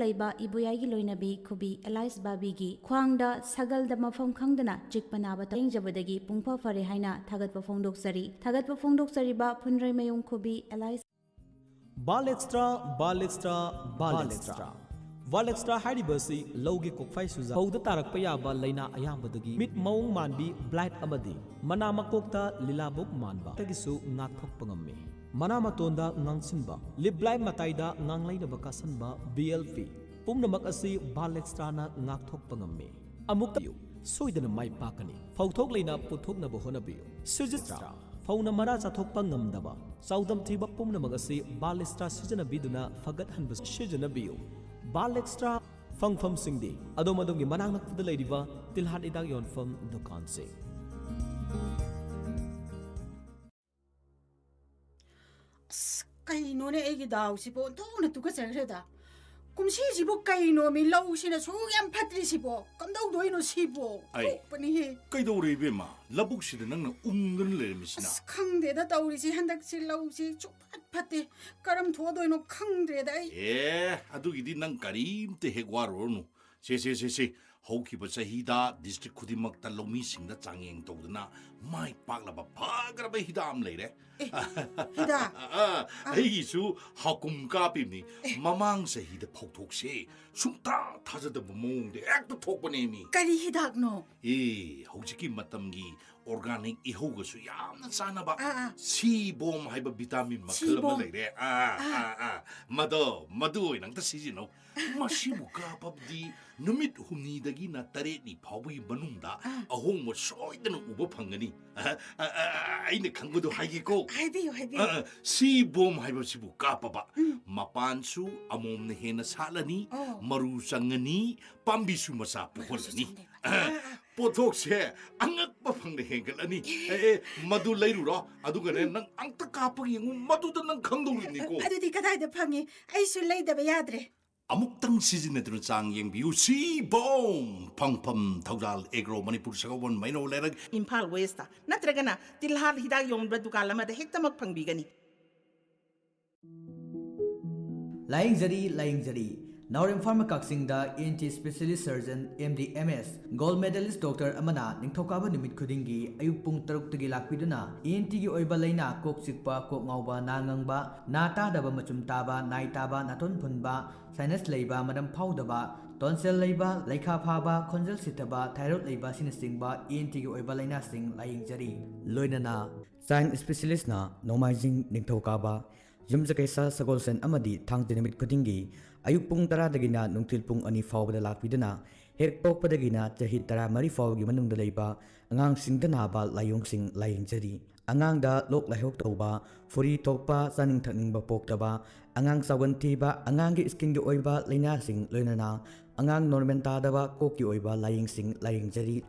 laiba ibuyagi loinabi khubi Elias Babigi khwangda sagalda mafam khangdana chikpanaba tengjabadagi pungpha fare haina thagatpa phongdoksari ba phunrai mayung khubi Elias Bal Extra Val Extra Haribasi Logi Kokfai Suza Houda Tarak Payaba Laina Ayambadagi Mit Maung Manbi Blight Amadi Manama Kokta Lilabuk Manba Tagisu Ngathok Pangami Manama Tonda Ngangsinba Lib Blight Mataida Nganglaina Bakasanba BLP Pumnamak Asi Bal Extra na Ngathok Pangami Amukta Soidana Mai Pakani Fautok Laina Putok na Bohonabiyo Sujitra Fauna Mara Sathok Pangamdaba Saudam Tiba Pumnamak Asi Bal Extra Sujana Biduna Fagat Hanbas Sujana Biyo Bal Extra Fangfam Singdi Adomadongi Manang Nakpuda Ladiva Tilhan Idag Yon from Dukan Sing Kaino na egi daw si po to na tuka sarada kumsi si po kaino mi law sina suyam patri si po kamdaw doy no si po ay panihi kaidaw rebe ma labuk sida nang ungan le misina khangde da tawri si handak si law si chupat pate karam tho doy no khangde da adugidi nang karim te hegwaro no se haukiba chahida district khudimakta lomi singda changyeng tawdana mai paklaba phagraba hidam leire hida ai su hakum kapimni mamang sahida phauthokse sumta thajada mong de ekta thokpane mi kari hidak no hojiki matamgi organic ihoga su yamna sanaba si bom haiba vitamin makhala ma leire madu nang ta sijino masibu kapabdi numit humni dagi na tare ni phawbi banungda ahong mo soidana uba phangani aina khangbudu haigi ko haibiyo si bom haiba sibu kapaba mapansu amom ne hena salani maru sangani pambi su masa puholani pothok se angak pa phangde hengalani madu leiruro adugane nang angta kapag yung madu da nang khangdori ko adudi kadai da phangi ai su leidaba yadre Amuktang sizinadro chang yang biu si bom pangpam thaudal agro Manipur Sagawan Maino Lerag Impal West natragana tilhar hidag yom bradukala ma hektamak pangbigani Lying Zari Naurim Pharma Kaksing da ENT Specialist Surgeon MD/MS Gold Medalist Dr. Amana Ningthokaba Numit Khudingi Ayuk Pung Taruk Tagi Lakpiduna ENT gi Oiba Laina Kok Sikpa Kok Ngauba Na Ngangba Na Tadaba Machum Taba Nai Taba Naton Phunba Sinus Leiba Madam Phawdaba Tonsil Leiba Leikha Phaba Khonjal Sitaba Thyroid Leiba Sinasingba ENT gi Oiba Laina Sing Lying Zari Loinana Sign Specialist na Nomaijing Ningthokaba Yumjakaisa Sagolsen Amadi Thang Dinamit Khudingi Ayuk Pung Tara Dagina Nungtil Pung Ani Fawda Lakpidana Hek Pokpa Dagina Jahit Tara Mari Fawgi Manungda Leiba Angang Singdanaba Layong Sing Laying Jari Angang da Lok Lahok Tauba Furi Tokpa Saning Thakningba Poktaba Angang Sawantiba Angang Gi Skin Gi Oiba Laina Sing Loinana Angang Norman Tadaba Koki Oiba Lying Sing Lying Jari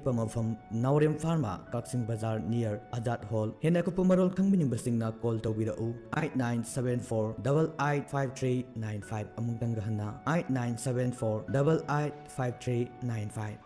Pamafam Naurim Pharma Kaksing Bazar near Azad Hall Hena Kupumarol Kangmining Basingna call Tawirau 8974885395 Amungtang Gahana 8974885395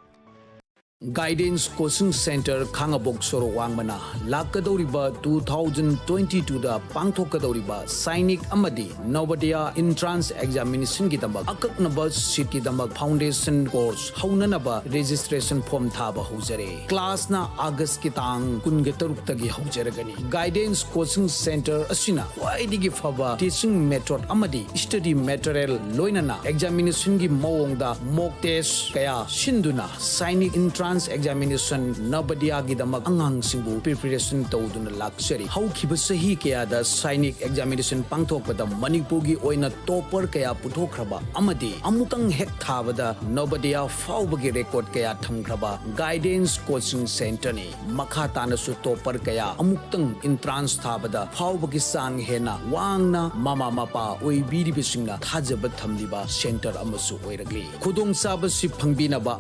Guidance Coaching Center Khangabok Soro Wangmana Lakadoriba 2022 da Pangthokadoriba Sainik Amadi Novadia Entrance Examination Gidambak Akaknaba Seat Gidambak Foundation Course Haunanaba Registration Form Thaba Hojare Class na August Kitang Kungataruk Tagi Hojaragani Guidance Coaching Center Asina Waidigi Faba Teaching Method Amadi Study Material Loinana Examination Gi Mawongda Mock Test Kaya Shinduna Sainik Entrance Examination Nabadia Gidamak Angang Singbu Preparation Tawduna Laksari Haukiba Sahi Kaya da Sainik Examination Pangthokpada Manipurgi Oina Topper Kaya Puthokraba Amadi Amutang Hek Thabada Nabadia Fawbagi Record Kaya Thamkraba Guidance Coaching Center ni Makhatana su Topper Kaya Amutang Entrance Thabada Fawbagi Sang Hena Wangna Mama Mapa Oibiri Bisingna Thajaba Thamliba Center Amasu Oiragli Khudong Sabasi Phangbinaba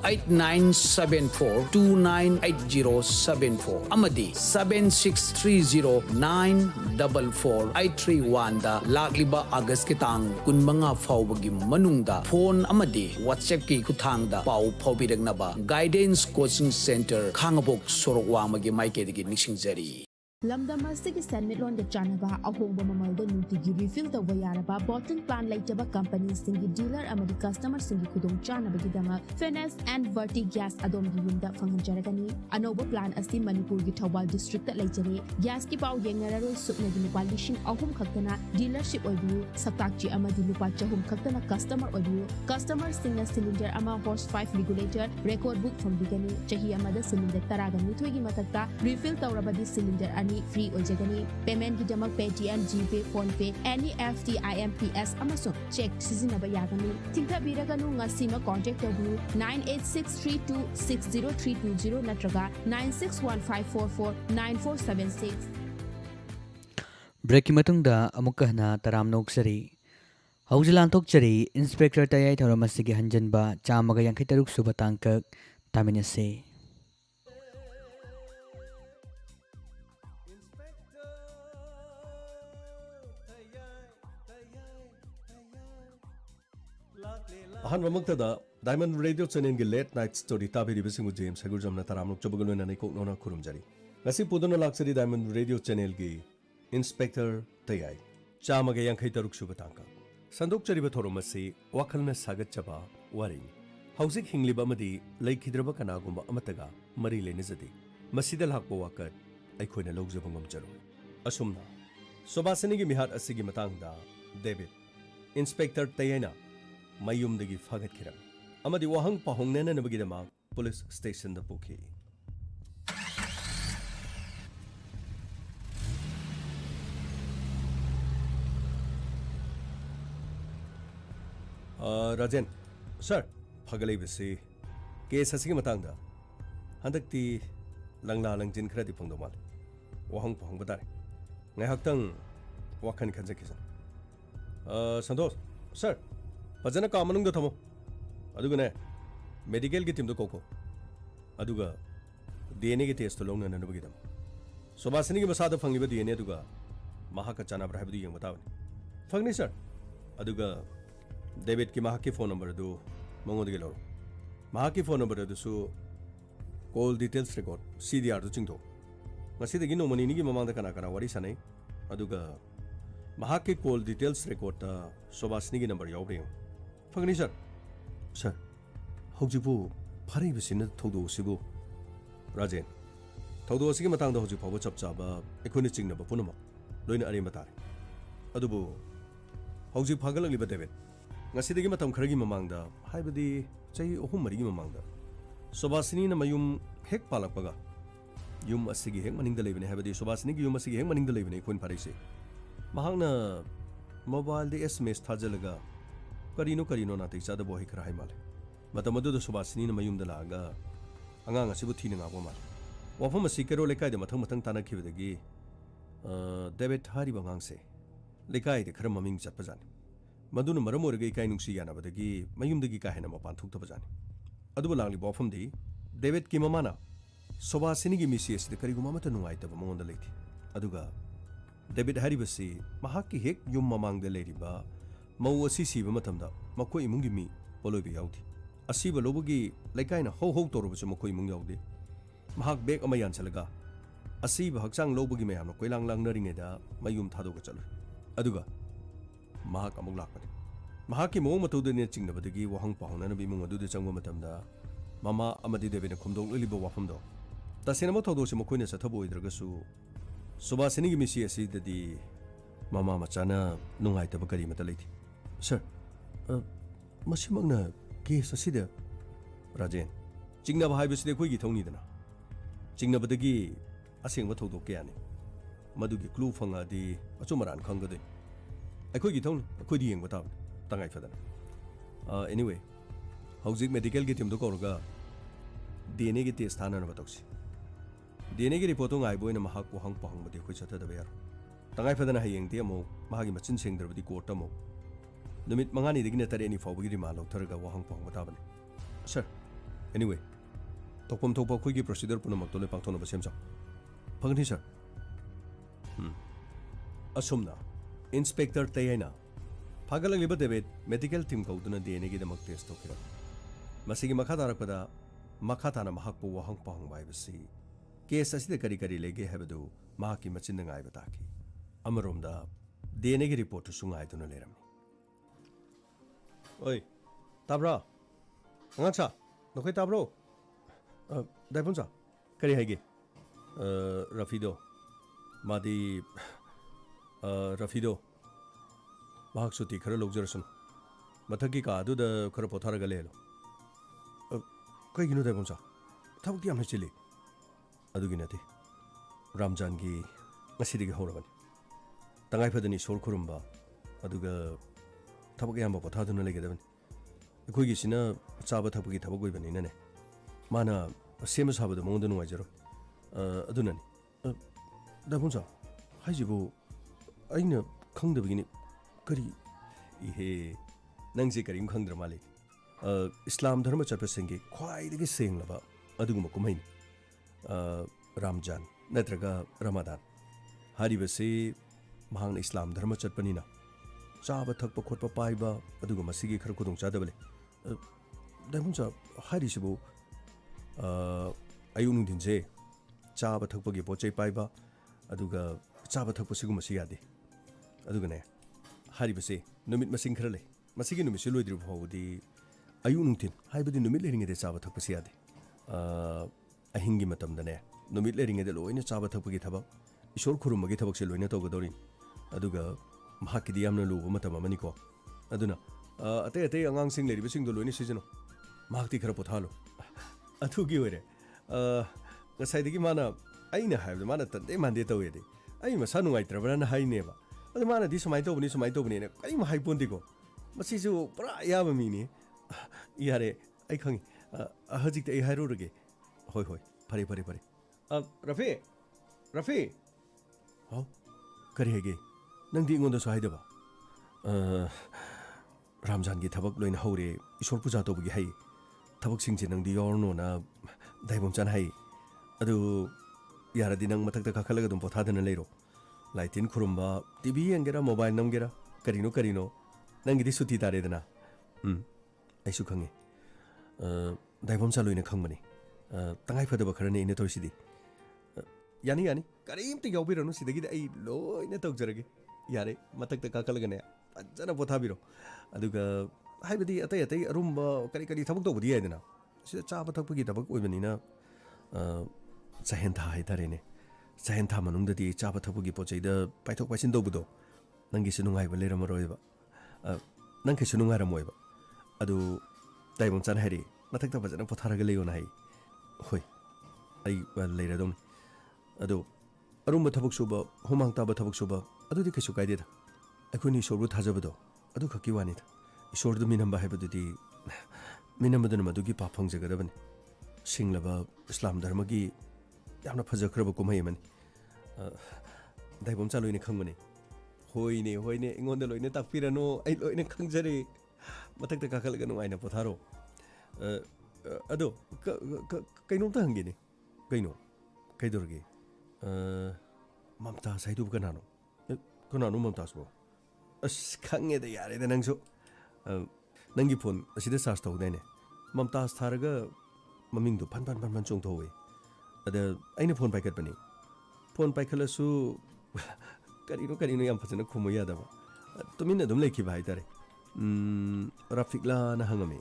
8974298074 Amadi 7630944831 da Lakliba August Kitang Kunmanga Fawbagi Manungda Phone Amadi WhatsApp ki Kuthangda Pau Phawbiragnaba Guidance Coaching Center Khangabok Sorok Wangmagi Maike digi Nishingjari ꯂꯝꯗꯝ ꯑꯁꯤꯒꯤ ꯁꯦꯟꯃꯤꯠꯂꯣꯟꯒ ꯆꯥꯟꯅꯕ ꯑꯍꯣꯡꯕ ꯃꯃꯜꯗ ꯅꯨꯡꯇꯤꯒꯤ refill ꯇꯧꯕ ꯌꯥꯔꯕ ꯕꯣꯇꯜ plan ꯂꯩꯇꯕ ꯀꯝꯄꯅꯤꯁꯤꯡꯒꯤ dealer ꯑꯃꯗꯤ ꯀꯁꯇꯃꯔꯁꯤꯡꯒꯤ ꯈꯨꯗꯣꯡꯆꯥꯅꯕꯒꯤꯗꯃꯛ ꯐꯤꯅꯦꯁ ꯑꯦꯟड ꯚꯔꯇꯤ ꯒ꯭ꯌꯥꯁ ꯑꯗꯣꯝꯒꯤ ꯌꯨꯝꯗ ꯐꯪꯍꯟꯖꯔꯒꯅꯤ ꯑꯅꯧꯕ ꯄ꯭ꯂꯥꯟ ꯑꯁꯤ ꯃꯅꯤꯄꯨꯔꯒꯤ ꯊꯧꯕꯥꯜ ꯗꯤꯁꯇ꯭ꯔꯤꯛꯇ ꯂꯩꯖꯔꯦ ꯒ꯭ꯌꯥꯁꯀꯤ ꯄꯥꯎ ꯌꯦꯡꯅꯔꯔꯣꯏ ꯁꯨꯞꯅꯒꯤ ꯂꯨꯄꯥ 3,000 ꯈꯛꯇꯅ ꯗꯤꯂꯔship ꯑꯣꯏꯕꯤꯌꯨ ꯁꯛꯇꯥꯛꯆꯤ ꯑꯃꯗꯤ ꯂꯨꯄꯥ 200 ꯈꯛꯇꯅ ꯀꯁꯇꯃꯔ ꯑꯣꯏꯕꯤꯌꯨ ꯀꯁꯇꯃꯔꯁꯤꯡꯅ ꯁꯤꯂꯤꯟꯗꯔ ꯑꯃ ꯍꯣꯔꯁ 5 ꯔꯤꯒꯨꯂꯦꯇꯔ ꯔꯦꯀꯣꯔꯗ ꯕꯨꯛ ꯐꯪꯕꯤꯒꯅꯤ ꯆꯍꯤ ꯑꯃꯗ ꯁꯤꯂꯤꯟꯗꯔ 12ꯒꯤ ꯃꯊꯛꯇ ꯔꯤꯐꯤꯜ ꯇꯧꯔꯕꯗꯤ ꯁꯤꯂꯤꯟꯗꯔ 2 ꯐ꯭ꯔꯤ ꯑꯣꯏꯖꯒꯅꯤ पेमेंटꯒꯤꯗꯃꯛ पेटीएम जीपे फोनपे NEFT IMPS ꯑꯃꯁꯨꯡ ꯆꯦꯛ ꯁꯤꯖꯤꯟꯅꯕ ꯌꯥꯒꯅꯤ ꯊꯤꯡꯊꯕꯤꯔꯒꯅꯨ ꯉꯁꯤꯃꯛ ꯀꯣꯟꯇꯦꯛ ꯇꯧꯕꯤꯌꯨ 9863260320 ꯅꯠꯇ꯭ꯔꯒ 9615449476 ब्रेक मतुंगदा अमुक हना तराम नोक्सरी हौजलान तोक्चरी इंस्पेक्टर तयाई थौरम असिगे हंजनबा चामगा यांखै तरुक सुबह तांकक तामिनसे अहमद डायमंड रेडियो चैनल की लेट नाइट स्टोरी ताबीरिबसिंगु जेम्स हगुरजमना तरामनुक चबगलोना नैकोकनोना खुरुमजरी ngasi puduna laksari diamond radio channel gi inspector tayai chamaga yankhai taruk suba tangka sandok chariba thoromasi wakhalna sagat chaba wari hausik hingliba amadi laikhidraba kanagumba amataga mari lenizadi masida lakbo wakat aikhoina lawjaba ngamjaro asumna sobasani gi mihat asigi matangda david inspector tayaina mayumdagi fagat khiram amadi wahang pahongnena nabagidama police station da pukhi Rajen sir फगलेबसी case असगी मतंगदा हंदक्ति लंगला लंजिन खरदि फंगदो माल वहंग पहंग बदारे ngayhaktang wakhan khanjakisan Santosh sir फजना का मनुंग थमो अदुगने मेडिकल की टीम दो कोको अदुगा डीएनए की टेस्ट लोंग ननबगिदम सुबासनी की मसाद फंगिबा डीएनए दुगा महाका चाना ब्राहबदु यंग बतावनी फंगनी सर अदुगा डेविड की महाकी फोन नंबर दो मंगोदगी लो महाकी फोन नंबर दसु कॉल डिटेल्स रिकॉर्ड CDR दु चिंगदो ngasi नोमनी की ममांग कना कना वारी सनै अदुगा महाकी कॉल डिटेल्स रिकॉर्ड सुबासनी की नंबर यावरें फंगनी सर सर हौजिबु फारिबसिन थौदोसिबु राजेन थौदोसिगी मतंगदा हौजि फावबा चपचाबा एखोनि चिंगनबा पुनम लोइन अरेम तारे अदुबु हौजि फागललिबा David ngasi matam kharagi mamangda haibadi chai ohum marigi mamangda sobasini na mayum hek palakpaga yum asigi hek maningda leibane haibadi sobasini gi yum asigi hek maningda leibane khoin pharise mahangna mobile de SMS thajalaga karino na tai chada bohi khara hai male matam adu da sobasini na mayum da laga angang asibu thina nga bo male wafam asi kero lekai de mathang tana khibadagi David hari bangang se lekai de khara maming chatpa jani मधुन मरम ओरगे इकाई नुंसी यानाबदगी मयुमदगी का हेना मपान थुक्तब जानी अदुब Langali बफमदी David की ममाना सोबासिनी की Micius दे करिगुमा मत नुंगाइतब मंगोंद लेथि अदुगा David हारिबसी महाकी हेक yum ममांग दे लेरिबा मौ असि सिबा मतमदा मखो इमुंगी मी पोलोबि याउथि असिबा लोबगी लेकाइना हौ हौ तोरबसु मखो इमुंग याउदे महाक बेग अमा यानसलगा असिबा हक्चांग लोबगी मयाम कोइलांग लांगनरिङेदा मयुम थादोगा चलु अदुगा महाक अमुक लापने महाकी मोंग मतुदने चिंगनबदगी वहंग पाहौना बिमुंग अदुदे चंगबा मतमदा ममा अमदि देबेना खुमदोग लिलिबा वाफमदो तसेनमो थौदोसे मखोइना सथबो ओइद्रगसु सुबासिनी की मिसी असिददी ममा मचाना नुंगाइतबा करी मत लेथि सर मसिमगना केस असिदे राजेन चिंगनबा हाइबसिदे खोइगी थौनीदना चिंगनबदगी असेंगबा थौदोक कयानि मदुगी क्लू फंगादि अचुमरान खंगदे अखोई थौन अखोई येंग बताब तंगाई फदन एनीवे हौजिक मेडिकल की टीम दो कौरगा DNA की टेस्ट थाना बताउसी DNA की रिपोर्ट गाइबोइना महाक वहंग पहंग बदि खोइ छथदबा यार तंगाई फदन हयेंग दे मो महागी मचिन सेंगदरबदि कोर्ट मो नुमित मंगानी दिगिना तरेनी फावबगी रिमा लौथरगा वहंग पहंग बताबने सर एनीवे तोपम थोपा खोइगी प्रोसीजर पुनमक तोले पांथोनबा सेमसा फंगनी सर असुमना इंस्पेक्टर तयना फागललिबा डेविड मेडिकल टीम कौदुना DNA की दमक टेस्ट तोखिरा मसिगी मखा तारकपदा मखा ताना महाकपो वहंग पहंग बाइबसी केस असिदा करी करी लेगे हैबदु माकी मचिन ngai bataki amaromda DNA gi report su ngai duna leram oi tabra ngacha nokai tabro daipunsa kari haige rafido madi rafido mahak suti khara logjarsun mathaki ka adu da khara pothara gale lo kai ginu daipunsa thabuk yam chili adugi nati ramjan gi ngasidi gi horabani tangai phadani sol khurumba aduga thabak yam ba pothaduna lege dabani khoi gi sina chaba thapuk gi thabak goibani nane mana sema sabadu mongda nuai jaro adunani dabunsa haijibu aina khangdabigini kari ihe nangje karim khangdra mali islam dharma chapasenge khwai digi senglaba aduguma kumhaini Ramjan natraga Ramadan haribase mahang Islam dharma chatpanina chaba thakpa khotpa paiba aduga masigi khar khudong chadabale damuncha harisibu ayung dinje chaba thakpa gi pochai paiba aduga chaba thakpa siguma sigade aduga ne haribase numit masing khrale masigi numit siloi dir bhawdi ayung tin haibadi numit leringe de chaba thakpa sigade ahingi matamdane numit leringe de loina chaba thakpagi thabak isor khurumagi thabak se loina tawgadorin aduga mahakidi yamna luba matam amani ko aduna ate ate angang sing leribe sing do loina sijino mahakti khara pothalo athugi ore ngasai digi mana aina haibda mana tande mande tawede ai masa nungai trabana na haineba adu mana di samai tobni ne kai ma haipon diko masi ju pura yaba mini yare ai khangi hajik te ai hairurage hoi hoi pare Rafi how kari hege nangdi ngonda so haidaba Ramjan gi thabak loin haure isor puja to bugi hai thabak singje nangdi yorno na daibom chan hai adu yara dinang matak ta khalaga dum potha dana leiro laitin khurumba tv engera mobile namgera karino nangi di suti tare dana aisu khange daibom cha loina khangmani tangai phadaba kharani ine toisidi yani karim ti yaubiranu sidagi ai loina tawjarage yare matak ta kakalgane ajana pothabiro aduga haibadi atai arumba kari thabuk tobudi yadina sida chaba thakpagi tabak oibanina sahentha haitarene sahentha manungdadi chaba thakpagi pochai da paithok paisin dobudo nangi sunungai baleramoiba nangke sunungai ramoiba adu daibong chan hari matak ta bajana potharaga leona hai hoi ai leiradong ado arumba thabuk suba humang taba thabuk suba adudi kesu kaideda akhuni sorbu thajabado adu khaki wani da isordu minamba haibadudi minambaduna madugi paphang jagadabani singlaba islam dharma gi yamna phajakraba kumai mani daibom chaloine khangmani hoine ingonda loine takpirano ai loine khangjare matak ta kakalaga nuaina potharo ado kaino ta hangini kaino kaidorge mamta saidu kanano mamta so as khange da yare da nangso nangi phone asida charge tawdaine mamta tharaga maming du pan chong thowe ada aina phone paikat bani phone paikhala su karino yam phajana khumu yada ba tumina dum lekhi bai tare rafikla na hangame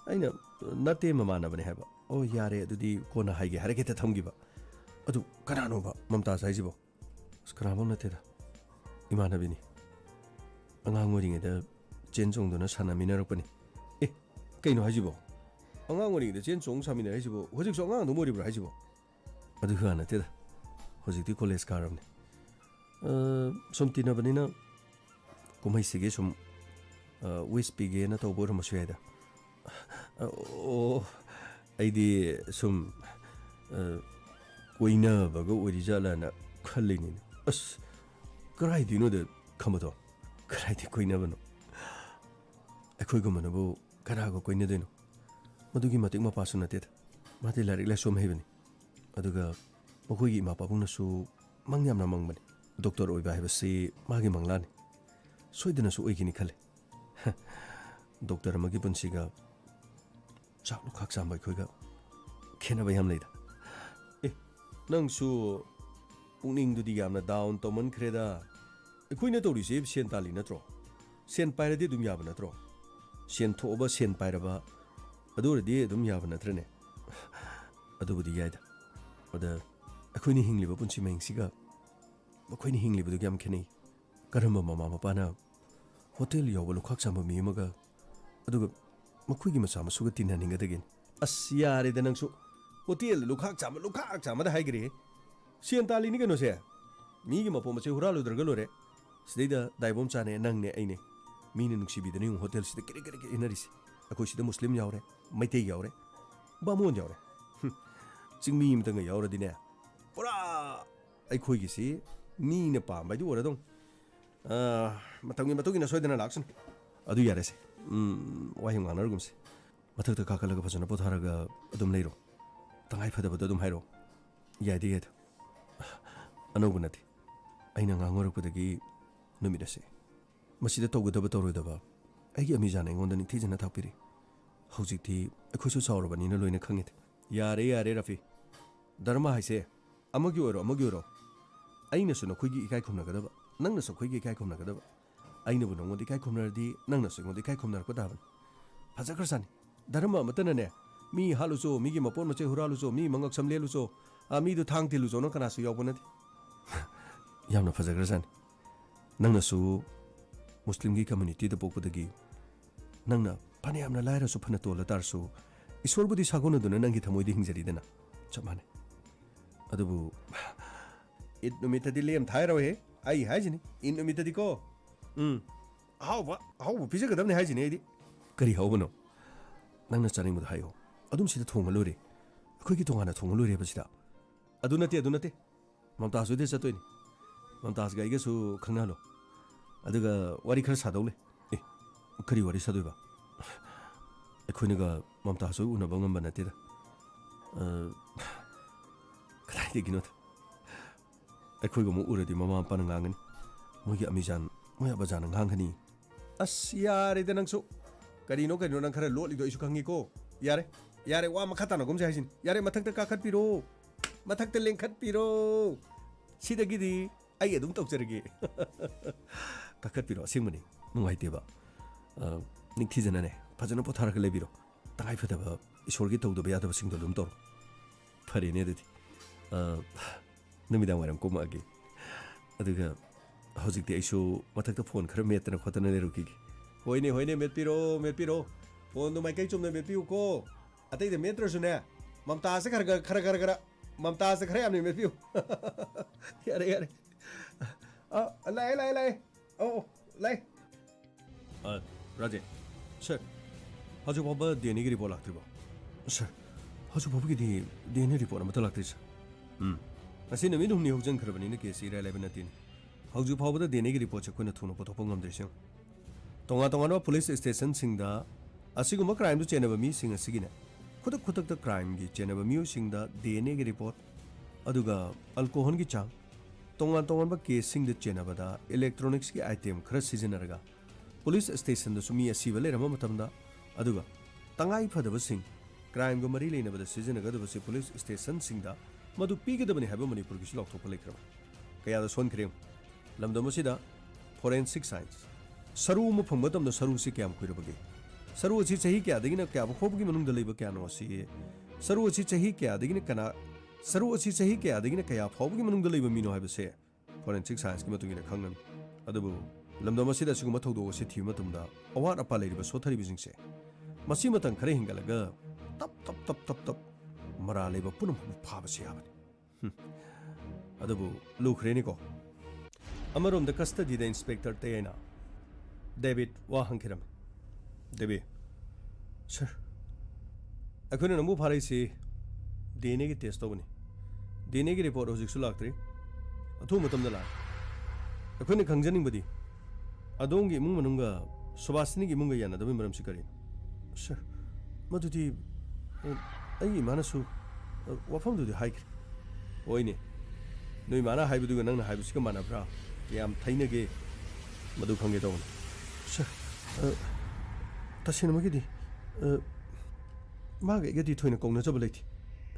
aina nate mamana bane haba o yare adudi kona haige harake ta thamgiba adu kanano ba mamta saijibo skrabo nate da imana bini angang oringe da chen chong dona sana minarakpani kaino hajibo angang oringe da chen chong samina hajibo hojik so angang no moribra hajibo adu hana te da hojik ti college karamne somtina banina kumai sige som wispige na to bor masuyada aidi sum koina bago orijala na khallini as krai dino de khamado krai di koina bano akhoi go manabu kara go koina deno madugi matik ma pasuna te mate larik la som hebani aduga mokoi gi ma papuna su mangyam na mangbani doctor oiba hebasi magi manglani soidana su oigini khale doctor magi punsiga chaklu khak sambai khoiga khena bayam leida ꯅꯪꯁꯨ ꯄꯨꯛꯅꯤꯡꯗꯨꯗꯤ ꯌꯥꯝꯅ down ꯇꯧꯃꯟꯈ꯭ꯔꯦꯗ ꯑꯩꯈꯣꯏꯅ ꯇꯧꯔꯤꯁꯦ ꯁꯦꯟ ꯇꯥꯜꯂꯤ ꯅꯠꯇ꯭ꯔꯣ ꯁꯦꯟ ꯄꯥꯏꯔꯗꯤ ꯑꯗꯨꯝ ꯌꯥꯕ ꯅꯠꯇ꯭ꯔꯣ ꯁꯦꯟ ꯊꯣꯛꯑꯕ ꯁꯦꯟ ꯄꯥꯏꯔꯕ ꯑꯗꯨ ꯑꯣꯏꯔꯗꯤ ꯑꯗꯨꯝ ꯌꯥꯕ ꯅꯠꯇ꯭ꯔꯅꯦ ꯑꯗꯨꯕꯨꯗꯤ ꯌꯥꯏꯗ ꯑꯗ ꯑꯩꯈꯣꯏꯅ ꯍꯤꯡꯂꯤꯕ ꯄꯨꯟꯁꯤ ꯃꯍꯤꯡꯁꯤꯒ ꯃꯈꯣꯏꯅ ꯍꯤꯡꯂꯤꯕꯗꯨꯒ ꯌꯥꯝ ꯈꯦꯠꯅꯩ ꯀꯔꯝꯕ ꯃꯃꯥ ꯃꯄꯥꯅ ꯍꯣꯇꯦꯜ ꯌꯥꯎꯕ ꯂꯨꯈꯥꯛ ꯆꯥꯝꯕ ꯃꯤ ꯑꯃꯒ ꯑꯗꯨꯒ ꯃꯈꯣꯏꯒꯤ ꯃꯆꯥ ꯃꯁꯨꯒ ꯇꯤꯟꯅꯅꯤꯡꯒꯗꯒꯦ ꯑꯁ ꯌꯥꯔꯦꯗ ꯅꯪꯁꯨ ꯍꯣꯇꯦꯜꯗ ꯂꯨꯈꯥꯛ ꯆꯥꯝꯕꯗ ꯍꯥꯏꯈ꯭ꯔꯦ ꯁꯦꯟ ꯇꯥꯜꯂꯤꯅꯤ ꯀꯩꯅꯣꯁꯦ ꯃꯤꯒꯤ ꯃꯄꯣ ꯃꯆꯩ ꯍꯨꯔꯥꯜꯂꯨꯗ꯭ꯔꯒ ꯂꯣꯏꯔꯦ ꯁꯤꯗꯩꯗ ꯗꯥꯏꯕꯣꯝ ꯆꯥꯅꯦ ꯅꯪꯅꯦ ꯑꯩꯅꯦ ꯃꯤꯅ ꯅꯨꯡꯁꯤꯕꯤꯗꯅ ꯌꯦꯡꯉꯨ ꯍꯣꯇꯦꯜꯁꯤꯗ ꯀꯔꯤ ꯀꯔꯤ ꯀꯔꯤ ꯏꯟꯅꯔꯤꯁꯦ ꯑꯩꯈꯣꯏ ꯁꯤꯗ ꯃꯨꯁꯂꯤꯝ ꯌꯥꯎꯔꯦ ꯃꯩꯇꯩ ꯌꯥꯎꯔꯦ ꯕꯥꯃꯣꯟ ꯌꯥꯎꯔꯦ ꯆꯤꯡꯃꯤ ꯑꯃꯇꯪꯒ ꯌꯥꯎꯔꯗꯤꯅꯦ ꯄꯨꯔꯥ ꯑꯩꯈꯣꯏꯒꯤꯁꯤ ꯃꯤꯅ ꯄꯥꯝꯕ ꯍꯥꯏꯗꯨ ꯑꯣꯏꯔꯗꯧ ꯃꯇꯝꯒꯤ ꯃꯇꯨꯡ ꯏꯟꯅ ꯁꯣꯏꯗꯅ ꯂꯥꯛꯁꯅꯨ ꯑꯗꯨ ꯌꯥꯔꯦꯁꯦ ꯋꯥꯍꯩ ꯉꯥꯡꯅꯔꯒꯨꯝꯁꯦ ꯃꯊꯛꯇ ꯀꯥꯈꯠꯂꯒ ꯐꯖꯅ ꯄꯣꯊꯥꯔꯒ ꯑꯗꯨꯝ ꯂꯩꯔꯣ ꯇꯉꯥꯏ ꯐꯗꯕꯗꯣ ꯑꯗꯨꯝ ꯍꯥꯏꯔꯛꯑꯣ ꯌꯥꯏꯗꯤ ꯌꯥꯏꯗ ꯑꯅꯧꯕ ꯅꯠꯇꯦ ꯑꯩꯅ ꯉꯥꯡꯉꯔꯛꯄꯗꯒꯤ ꯅꯨꯃꯤꯠ ꯑꯁꯦ ꯃꯁꯤꯗ ꯇꯧꯒꯗꯕ ꯇꯧꯔꯣꯏꯗꯕ ꯑꯩꯒꯤ ꯑꯃꯤꯖꯥꯅ ꯑꯩꯉꯣꯟꯗ ꯅꯤꯡꯊꯤꯖꯅ ꯇꯥꯛꯄꯤꯔꯤ ꯍꯧꯖꯤꯛꯇꯤ ꯑꯩꯈꯣꯏꯁꯨ ꯆꯥꯎꯔꯕꯅꯤꯅ ꯂꯣꯏꯅ ꯈꯪꯉꯦ ꯌꯥꯔꯦ ꯔꯐꯤ ꯙꯔꯃ ꯍꯥꯏꯁꯦ ꯑꯃꯒꯤ ꯑꯣꯏꯔꯣ ꯑꯩꯅꯁꯨ ꯅꯈꯣꯏꯒꯤ ꯏꯀꯥꯏ ꯈꯨꯝꯅꯒꯗꯕ ꯅꯪꯅꯁꯨ ꯑꯩꯈꯣꯏꯒꯤ ꯏꯀꯥꯏ ꯈꯨꯝꯅꯒꯗꯕ ꯑꯩꯅꯕꯨ ꯅꯉꯣꯟꯗ ꯏꯀꯥꯏ ꯈꯨꯝꯅꯔꯗꯤ ꯅꯪꯅꯁꯨ ꯑꯩꯉꯣꯟꯗ ꯏꯀꯥꯏ ꯈꯨꯝꯅꯔꯛꯄ ꯇꯥꯕꯅꯤ ꯐꯖꯈ꯭ꯔꯖꯥꯠꯅꯤ ꯙꯔꯃ ꯑꯃꯠꯇꯅꯅꯦ ꯃꯤ ꯍꯥꯠꯂꯨꯆꯣ ꯃꯤꯒꯤ ꯃꯄꯣꯠ ꯃꯆꯩ ꯍꯨꯔꯥꯜꯂꯨꯆꯣ ꯃꯤ ꯃꯉꯛ ꯁꯝ ꯂꯦꯜꯂꯨꯆꯣ ꯃꯤꯗꯨ ꯊꯥꯡ ꯊꯤꯜꯂꯨꯆꯣꯅ ꯀꯅꯥꯁꯨ ꯌꯥꯎꯕ ꯅꯠꯇꯦ ꯌꯥꯝꯅ ꯐꯖꯈ꯭ꯔꯖꯥꯠꯅꯤ ꯅꯪꯅꯁꯨ ꯃꯨꯁꯂꯤꯝꯒꯤ ꯀꯝꯃꯨꯅꯤꯇꯤꯗ ꯄꯣꯛꯄꯗꯒꯤ ꯅꯪꯅ ꯐꯅ ꯌꯥꯝꯅ ꯂꯥꯏꯔꯁꯨ ꯐꯅ ꯇꯣꯜꯂ ꯇꯥꯔꯁꯨ ꯏꯁꯣꯔꯕꯨꯗꯤ ꯁꯥꯒꯣꯟꯅꯗꯨꯅ ꯅꯪꯒꯤ ꯊꯃꯣꯏꯗ ꯍꯤꯡꯖꯔꯤꯗꯅ ꯆꯞ ꯃꯥꯟꯅꯩ ꯑꯗꯨꯕꯨ ꯏꯠ ꯅꯨꯃꯤꯠꯇꯗꯤ ꯂꯦꯝ ꯊꯥꯏꯔꯣꯏꯍꯦ ꯑꯩ ꯍꯥꯏꯁꯤꯅꯤ ꯏꯠ ꯅꯨꯃꯤꯠꯇꯗꯤꯀꯣ ꯑꯍꯥꯎꯕ ꯄꯤꯖꯒꯗꯕꯅꯤ ꯍꯥꯏꯁꯤꯅꯤ ꯑꯩꯗꯤ ꯀꯔꯤ ꯍꯧꯕꯅꯣ ꯅꯪꯅ ꯆꯥꯅꯤꯡꯕꯗꯣ ꯍꯥꯏꯌꯣ ꯑꯗꯨꯝ ꯁꯤꯗ ꯊꯣꯡꯉ ꯂꯣꯏꯔꯦ ꯑꯩꯈꯣꯏꯒꯤ ꯇꯣꯉꯥꯟꯅ ꯊꯣꯡꯉ ꯂꯣꯏꯔꯦꯕ ꯁꯤꯗ ꯑꯗꯨ ꯅꯠꯇꯦ ꯃꯝꯇꯥꯖ ꯍꯣꯏꯗ ꯆꯠꯇꯣꯏꯅꯤ ꯃꯝꯇꯥꯖꯒ ꯑꯩꯒꯁꯨ ꯈꯪꯅꯍꯜꯂꯣ ꯑꯗꯨꯒ ꯋꯥꯔꯤ ꯈꯔ ꯁꯥꯗꯧ ꯂꯩ ꯀꯔꯤ ꯋꯥꯔꯤ ꯁꯥꯗꯣꯏꯕ ꯑꯩꯈꯣꯏꯅꯒ ꯃꯝꯇꯥꯖ ꯍꯣꯏ ꯎꯅꯕ ꯉꯝꯕ ꯅꯠꯇꯦꯗ ꯀꯗꯥꯏꯗꯒꯤꯅꯣꯗ ꯑꯩꯈꯣꯏꯒ ꯑꯃꯨꯛ ꯎꯔꯗꯤ ꯃꯃꯥ ꯃꯄꯥꯅ ꯉꯥꯡꯒꯅꯤ ꯃꯣꯏꯒꯤ ꯑꯃꯤꯖꯥꯟ ꯃꯣꯏ ꯑꯕꯖꯥꯅ ꯉꯥꯡꯒꯅꯤ ꯑꯁ ꯌꯥꯔꯦꯗ ꯅꯪꯁꯨ ꯀꯔꯤꯅꯣ ꯅꯪ ꯈꯔ ꯂꯣꯠꯂꯤꯗꯣ ꯑꯩꯁꯨ ꯈꯪꯉꯤꯀꯣ ꯌꯥꯔꯦ ꯋꯥ ꯃꯈꯥ ꯇꯥꯅꯒꯨꯝꯁꯦ ꯍꯥꯏꯁꯤꯅꯤ ꯌꯥꯔꯦ ꯃꯊꯛꯇ ꯀꯥꯈꯠꯄꯤꯔꯣ ꯃꯊꯛꯇ ꯂꯦꯡꯈꯠꯄꯤꯔꯣ ꯁꯤꯗꯒꯤꯗꯤ ꯑꯩ ꯑꯗꯨꯝ ꯇꯧꯖꯔꯒꯦ ꯀꯥꯈꯠꯄꯤꯔꯣ ꯑꯁꯦꯡꯕꯅꯤ ꯅꯨꯡꯉꯥꯏꯇꯦꯕ ꯅꯤꯡꯊꯤꯖꯅꯅꯦ ꯐꯖꯅ ꯄꯣꯊꯥꯔꯒ ꯂꯩꯕꯤꯔꯣ ꯇꯉꯥꯏ ꯐꯗꯕ ꯏꯁꯣꯔꯒꯤ ꯇꯧꯗꯕ ꯌꯥꯗꯕꯁꯤꯡꯗꯣ ꯑꯗꯨꯝ ꯇꯧꯔꯣ ꯐꯔꯦꯅꯦ ꯑꯗꯨꯗꯤ ꯅꯨꯃꯤꯗꯥꯡ ꯋꯥꯏꯔꯝ ꯀꯨꯝꯃꯛꯑꯒꯦ ꯑꯗꯨꯒ ꯍꯧꯖꯤꯛꯇꯤ ꯑꯩꯁꯨ ꯃꯊꯛꯇ ꯐꯣꯟ ꯈꯔ ꯃꯦꯠꯇꯅ ꯈꯣꯠꯇꯅ ꯂꯩꯔꯨꯈꯤꯒꯦ ꯍꯣꯏꯅꯦ ꯃꯦꯠꯄꯤꯔꯣ ꯐꯣꯟꯗꯣ ꯃꯥꯏꯀꯩ ꯆꯨꯝꯅ ꯃꯦꯠꯄꯤꯌꯨꯀꯣ ꯑꯇꯩꯗ ꯃꯦꯠꯇ꯭ꯔꯁꯨꯅꯦ ꯃꯝꯇꯥꯖꯁꯦ ꯈꯔ ꯃꯝꯇꯥꯖꯁꯦ ꯈꯔ ꯌꯥꯝꯅ ꯃꯦꯠꯄꯤꯌꯨ ꯌꯥꯔꯦ ꯂꯥꯛꯑꯦ ꯂꯥꯛꯑꯦ ꯔꯥꯖꯦ ꯁꯔ ꯍꯧꯖꯤꯛ ꯐꯥꯎꯕ ꯗꯤꯑꯦꯟꯑꯦꯒꯤ ꯔꯤꯄꯣꯔꯠ ꯂꯥꯛꯇ꯭ꯔꯤꯕꯣ ꯁꯔ ꯍꯧꯖꯤꯛ ꯐꯥꯎꯕꯒꯤꯗꯤ ꯗꯤꯑꯦꯟꯑꯦ ꯔꯤꯄꯣꯔꯠ ꯑꯃꯠꯇ ꯂꯥꯛꯇ꯭ꯔꯤ ꯁꯔ ꯉꯁꯤ ꯅꯨꯃꯤꯠ ꯍꯨꯝꯅꯤ ꯍꯧꯖꯤꯟꯈ꯭ꯔꯕꯅꯤꯅ ꯀꯦꯁꯁꯤ ꯏꯔꯥꯏ ꯂꯥꯏꯕ ꯅꯠꯇꯦꯅꯦ ꯍꯧꯖꯤꯛ ꯐꯥꯎꯕꯗ ꯗꯤꯑꯦꯟꯑꯦꯒꯤ ꯔꯤꯄꯣꯔꯠꯁꯦ ꯑꯩꯈꯣꯏꯅ ꯊꯨꯅ ꯄꯨꯊꯣꯛꯄ ꯉꯝꯗ꯭ꯔꯤꯁꯦ ꯇꯣꯉꯥꯟꯕ ꯄꯨꯂꯤꯁ ꯁ꯭ꯇꯦꯁꯟꯁꯤꯡꯗ ꯑꯁꯤꯒꯨꯝꯕ ꯀ꯭ꯔꯥꯏꯝꯗꯨ ꯆꯦꯟꯅꯕ ꯃꯤꯁꯤꯡ ꯑꯁꯤꯒꯤꯅꯦ ꯈꯨꯗꯛꯇ ꯀ꯭ꯔꯥꯏꯝꯒꯤ ꯆꯦꯟꯅꯕ ꯃꯤꯑꯣꯏꯁꯤꯡꯗ ꯗꯤꯑꯦꯟꯑꯦꯒꯤ ꯔꯤꯄꯣꯔꯠ ꯑꯗꯨꯒ ꯑꯜꯀꯣꯍꯣꯜꯒꯤ ꯆꯥꯡ ꯇꯣꯉꯥꯟꯕ ꯀꯦꯁꯁꯤꯡꯗ ꯆꯦꯟꯅꯕꯗ ꯏꯂꯦꯛꯇ꯭ꯔꯣꯅꯤꯛꯁꯀꯤ ꯑꯥꯏꯇꯦꯝ ꯈꯔ ꯁꯤꯖꯤꯟꯅꯔꯒ ꯄꯨꯂꯤꯁ ꯁ꯭ꯇꯦꯁꯟꯗꯁꯨ ꯃꯤ ꯑꯁꯤꯕ ꯂꯩꯔꯝꯕ ꯃꯇꯝꯗ ꯑꯗꯨꯒ ꯇꯉꯥꯏ ꯐꯗꯕꯁꯤꯡ ꯀ꯭ꯔꯥꯏꯝꯒ ꯃꯔꯤ ꯂꯩꯅꯕꯗ ꯁꯤꯖꯤꯟꯅꯒꯗꯕꯁꯤ ꯄꯨꯂꯤꯁ ꯁ꯭ꯇꯦꯁꯟꯁꯤꯡꯗ ꯃꯗꯨ ꯄꯤꯒꯗꯕꯅꯤ ꯍꯥꯏꯕ ꯃꯅꯤꯄꯨꯔꯒꯤꯁꯨ ꯂꯥꯎꯊꯣꯛꯄ ꯂꯩꯈ꯭ꯔꯕ ꯀꯌꯥꯗ ꯁꯣꯟꯈ꯭ꯔꯦ ꯂꯝꯗꯝ ꯑꯁꯤꯗ ꯐꯣꯔꯦꯟꯁꯤꯛ ꯁꯥꯏꯟꯁ ꯁꯔꯨ ꯑꯃ ꯐꯪꯕ ꯃꯇꯝꯗ ꯁꯔꯨꯁꯤ ꯀꯌꯥꯝ ꯀꯨꯏꯔꯕꯒꯦ ꯁꯔꯨ ꯑꯁꯤ ꯆꯍꯤ ꯀꯌꯥꯗꯒꯤꯅ ꯀꯌꯥ ꯐꯥꯎꯕꯒꯤ ꯃꯅꯨꯡꯗ ꯂꯩꯕ ꯀꯌꯥꯅꯣ ꯑꯁꯤ ꯁꯔꯨ ꯑꯁꯤ ꯆꯍꯤ ꯀꯌꯥꯗꯒꯤꯅ ꯀꯌꯥ ꯐꯥꯎꯕꯒꯤ ꯃꯅꯨꯡꯗ ꯂꯩꯕ ꯃꯤꯅꯣ ꯍꯥꯏꯕꯁꯦ ꯐꯣꯔꯦꯟꯁꯤꯛ ꯁꯥꯏꯟꯁꯀꯤ ꯃꯇꯨꯡ ꯏꯟꯅ ꯈꯪꯒꯅꯤ ꯑꯗꯨꯕꯨ ꯂꯝꯗꯝ ꯑꯁꯤꯗ ꯑꯁꯤꯒꯨꯝꯕ ꯊꯧꯗꯣꯛ ꯑꯁꯤ ꯊꯤꯕ ꯃꯇꯝꯗ ꯑꯋꯥꯠ ꯑꯄꯥ ꯂꯩꯔꯤꯕ ꯁꯣꯠꯊꯔꯤꯕꯁꯤꯡꯁꯦ ꯃꯁꯤ ꯃꯇꯝ ꯈꯔ ꯍꯦꯟꯒꯠꯂꯒ ꯇꯞ ꯃꯔꯥ ꯂꯩꯕ ꯄꯨꯝꯅꯃꯛꯄꯨ ꯐꯥꯕꯁꯤ ꯌꯥꯕꯅꯤ ꯑꯗꯨꯕꯨ ꯂꯨꯈ꯭ꯔꯦꯅꯤꯀꯣ ꯑꯃꯔꯣꯝꯗ ꯀꯁꯇꯗꯤꯗ ꯏꯟꯁꯄꯦꯛꯇꯔ ꯇꯦꯌꯥꯏꯅ ꯗꯦꯕꯤꯠ ꯋꯥ ꯍꯪꯈꯤꯔꯝꯃꯤ ꯗꯦꯕꯤꯠ ꯁꯔ ꯑꯩꯈꯣꯏꯅ ꯅꯪꯕꯨ ꯐꯥꯔꯛꯏꯁꯤ ꯗꯤꯑꯦꯟꯑꯦꯒꯤ ꯇꯦꯁ ꯇꯧꯕꯅꯤ ꯗꯤꯑꯦꯟꯑꯦꯒꯤ ꯔꯤꯄꯣꯔꯠ ꯍꯧꯖꯤꯛꯁꯨ ꯂꯥꯛꯇ꯭ꯔꯤ ꯑꯊꯨꯕ ꯃꯇꯝꯗ ꯂꯥꯛꯑꯦ ꯑꯩꯈꯣꯏꯅ ꯈꯪꯖꯅꯤꯡꯕꯗꯤ ꯑꯗꯣꯝꯒꯤ ꯏꯃꯨꯡ ꯃꯅꯨꯡꯒ ꯁꯨꯕꯥꯁꯤꯅꯤꯒꯤ ꯏꯃꯨꯡꯒ ꯌꯥꯅꯗꯕꯒꯤ ꯃꯔꯝꯁꯤ ꯀꯔꯤꯅꯣ ꯁꯔ ꯃꯗꯨꯗꯤ ꯑꯩꯒꯤ ꯏꯃꯥꯅꯁꯨ ꯋꯥꯐꯝꯗꯨꯗꯤ ꯍꯥꯏꯈ꯭ꯔꯦ ꯍꯣꯏꯅꯦ ꯅꯣꯏ ꯏꯃꯥꯅ ꯍꯥꯏꯕꯗꯨꯒ ꯅꯪꯅ ꯍꯥꯏꯕꯁꯤꯒ ꯃꯥꯟꯅꯕ꯭ꯔꯥ ꯀꯌꯥꯝ ꯊꯩꯅꯒꯦ ꯃꯗꯨ ꯈꯪꯒꯦ ꯇꯧꯕꯅꯤ ꯁꯔ ꯇꯁꯦꯡꯅꯃꯛꯀꯤꯗꯤ ꯃꯥꯒ ꯑꯩꯒꯗꯤ ꯊꯣꯏꯅ ꯀꯧꯅꯖꯕ ꯂꯩꯇꯦ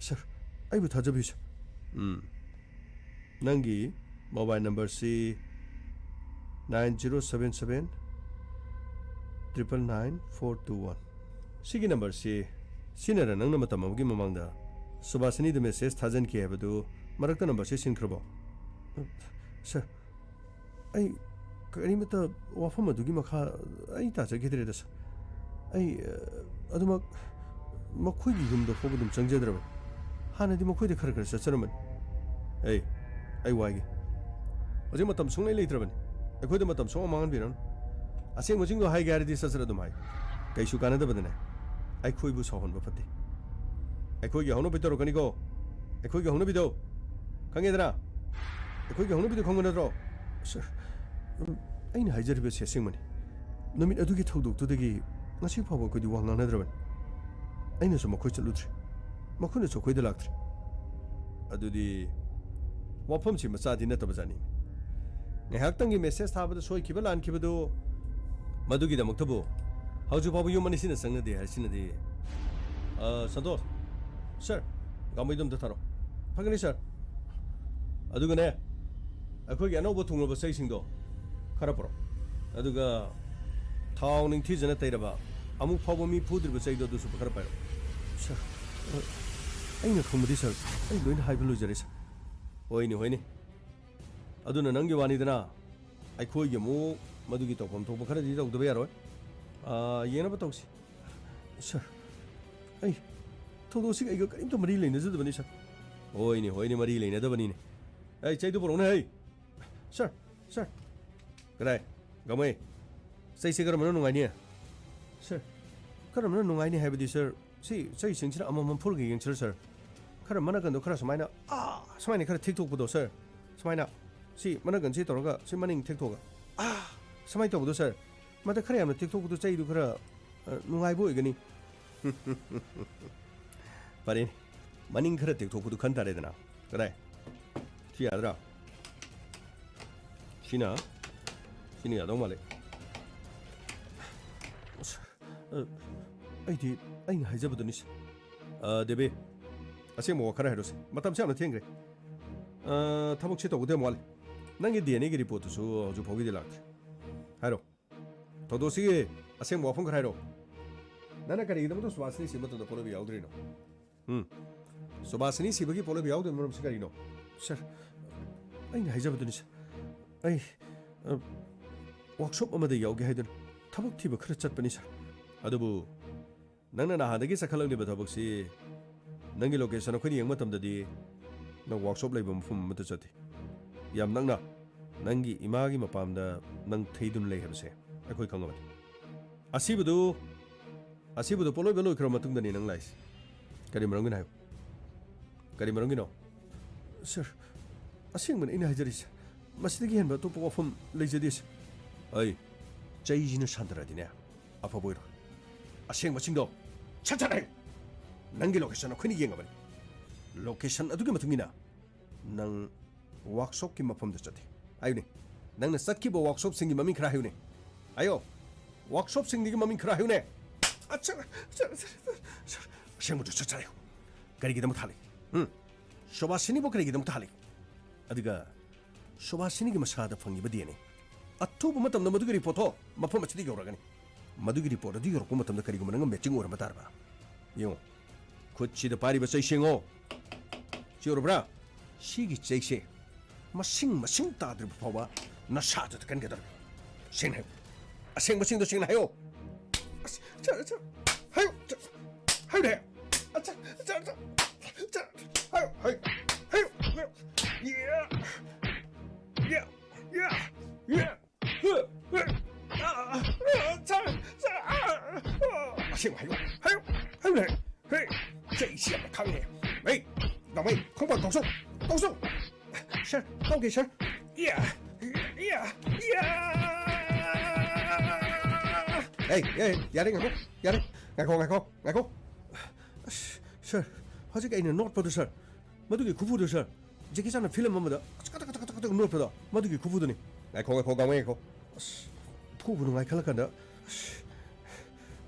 ꯁꯔ ꯑꯩꯕꯨ ꯊꯥꯖꯕꯤꯌꯨ ꯁꯔ नंगी मोबाइल नंबर सी 9077 999 सिगी नंबर सी सिनर नंग मतम अमगी ममांगदा सुबासनी द मेसेज थाजन की हैबदु मरक्ता नंबर से सिनख्रबो सर आई करीमत वाफम अदुगी मखा आई ताजगिद्रे दस आई अदुमक मखोइगी युमदो फोबदुम चंगजेद्रब हानदि मखोइदे खर खर सचरमन आई वाइगे अजे मतम सुंगले लेत्रबन अखोइदे मतम सोंग मांगन बिरन असेंग मजिंग दो हाई गारदी सचर अदुम हाई कैसु कानदबदने आई खोइबु सौहनबो फते अखोइगे हौनो बितरो कनिको अखोइगे हौनो बिदो खंगेदरा अखोइगे हौनो बिदो खंगनद्रो सर अैन हाइजरबे सेसिंगमनि नमित अदुगी थौदोक्तुदगी ngasi phawba koidi wa nganadраban aina so makhoi chaludri makhone so khoida laktri adudi wafam chi macha di na tabajani ngahak tangi message thabada soi kiba lan kibadu madugi da maktabu hauju babu yumani sina sangna de harsina de santosh sir gamai dum da tharo phagani sir aduga ne akhoi gi anobo thungloba sai sing do khara poro aduga थाव निंग थी जना तैरबा अमुक फाव मी फुद्रिबा चैदो दुसु खर पायो sir अैन खमदि sir अै lion HYBE लुजरे sir होइनि अदुना नंगी वानिदना अखोइगे मो मदुगी तोपम थोप खरदि तौदबा यारोय येनबा तौसी सर अै थोदोसी अैग करिम तो मरी लेने जदबनि सर होइनि मरी लेने दबनि ने अै चैदो बरोने है सर गराय गमै सैसे करमन नुंगाइनि सर करमन नुंगाइनि हैबदि सर सै सिंसिना अमम फुरगे यंसर सर खर मन गंदो खर समाइना समाइने खर थिकथोकबदो सर समाइना सी मन गन सी तोरगा सी मनिंग थिकथोगा समाइ तोबदो सर मते खर यामना थिकथोकबदो चैदु खर नुंगाइबो इगनि पारे मनिंग खर थिकथोकबदो खनतारेदना कदाय सी यादरा सिनी यादो माले अैदि अैन हाइजबदनिस देबे असे मो खरा हेरोस मतम से हमना थेंग्रे थबक से तोगदे माले नंगे डीएनए की रिपोर्ट सु हजु फोगिदे लाक्थ्रे हारो तोदोसी असे मो फंग खराइरो नना करी दमतो सुवासनी सिमतो द पोलो बियाउद्रिनो सुवासनी सिबगी पोलो बियाउद मरम से करिनो सर अैन हाइजबदनिस अै वर्कशॉप अमदे याउगे हाइदन थबक थिब खर चटपनि सर अदुबु नंगना नाहादगी सखलंगलिबा थबकसी नंगी लोकेशन अखोइनि यंग मतमददी नंग वर्कशॉप लेबा मफम मत चति याम नंगना नंगी इमागी मपामदा नंग थैदुन लै हबसे अखोइ खंगबनि असिबुदु पोलोय बेलोय खर मतुंगदनि नंग लाइस करि मरंगिन हायो करि मरंगिनो सर असिंगमन इन हाइजरिस मसिदगी हेनबा तो वफम लैजदिस अय चैजिनो सानदरादिने अफबोइरो असेंग मसिंगदो छछारै नंगी लोकेशन अखोइनि येंगबनि लोकेशन अदुगी मतुंगिना नंग वर्कशॉप की मफम द चति आयुने नंगना सत्किबो वर्कशॉप सिंगी ममिंग खरा हायुने आयो वर्कशॉप सिंगी ममिंग खरा हायुने अच्छा असेंग मुदु छछारै करिगी दम थाले शोभासिनी बो करिगी दम थाले अदुगा शोभासिनी की मसादा फंगी बदियने अथुब मतम न मदुगी रिपोर्ट हो मफम अचदी गौरगनी मदुगी रिपोर्ट अदि गौरको मतम न करिगो Manang matching ore मतारबा yo खुदसी the पारी बसै सिंगो चियोरब्रा सिगी चैसे मसिंग ताद्र फवा नसाद कन गदर सिंग है असेंग मसिंग दो सिंग हायो हायो हायो दे अच्छा हायो Yeah. असेंग हायो दे हे चैसे खांगे ए दामै खंबा दौसो सर ओके सर या यारे ngako सर हजिक आइना नोट पदो सर मदुगी खुफुदो सर जेकी साना फिल्म अमदा कत नोट पदो मदुगी खुफुदोनि ngako गावै ngako फुबु नुगाय खलकदा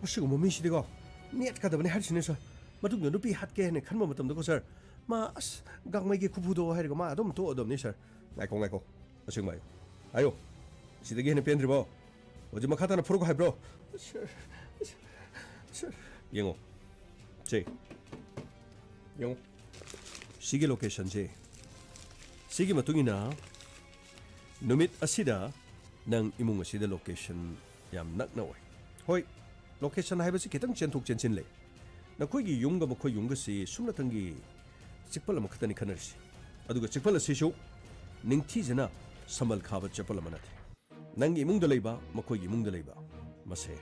मसिगो ममिसिदिगो नेट कादबनि हारसिने सर मदुगी नुपि हातके ने खनम मतमदको सर मा अस गांगमैगी खुफुदो हाइरगा मा अदम तो अदम नि सर नाइको असिंगमाय आयो सिदगी हेन पेंद्रिबो ओजि मखाताना फुरुको हाइब्रो सर येंगो 제 용 시기 로케이션 제 시기 마뚱이나 누밋 아시다 능 이몽 아시다 로케이션 얌 낙나와 호이 로케이션 하이버스 개당 전톡 전진래 나 거기 용가 뭐 거기 용것이 숨나던 게 직벌로 뭐 그다니 카너시 아두가 직벌로 시쇼 닝티즈나 선발 카바 접벌로 만나대 능 이몽도 레이바 뭐 거기 이몽도 레이바 마세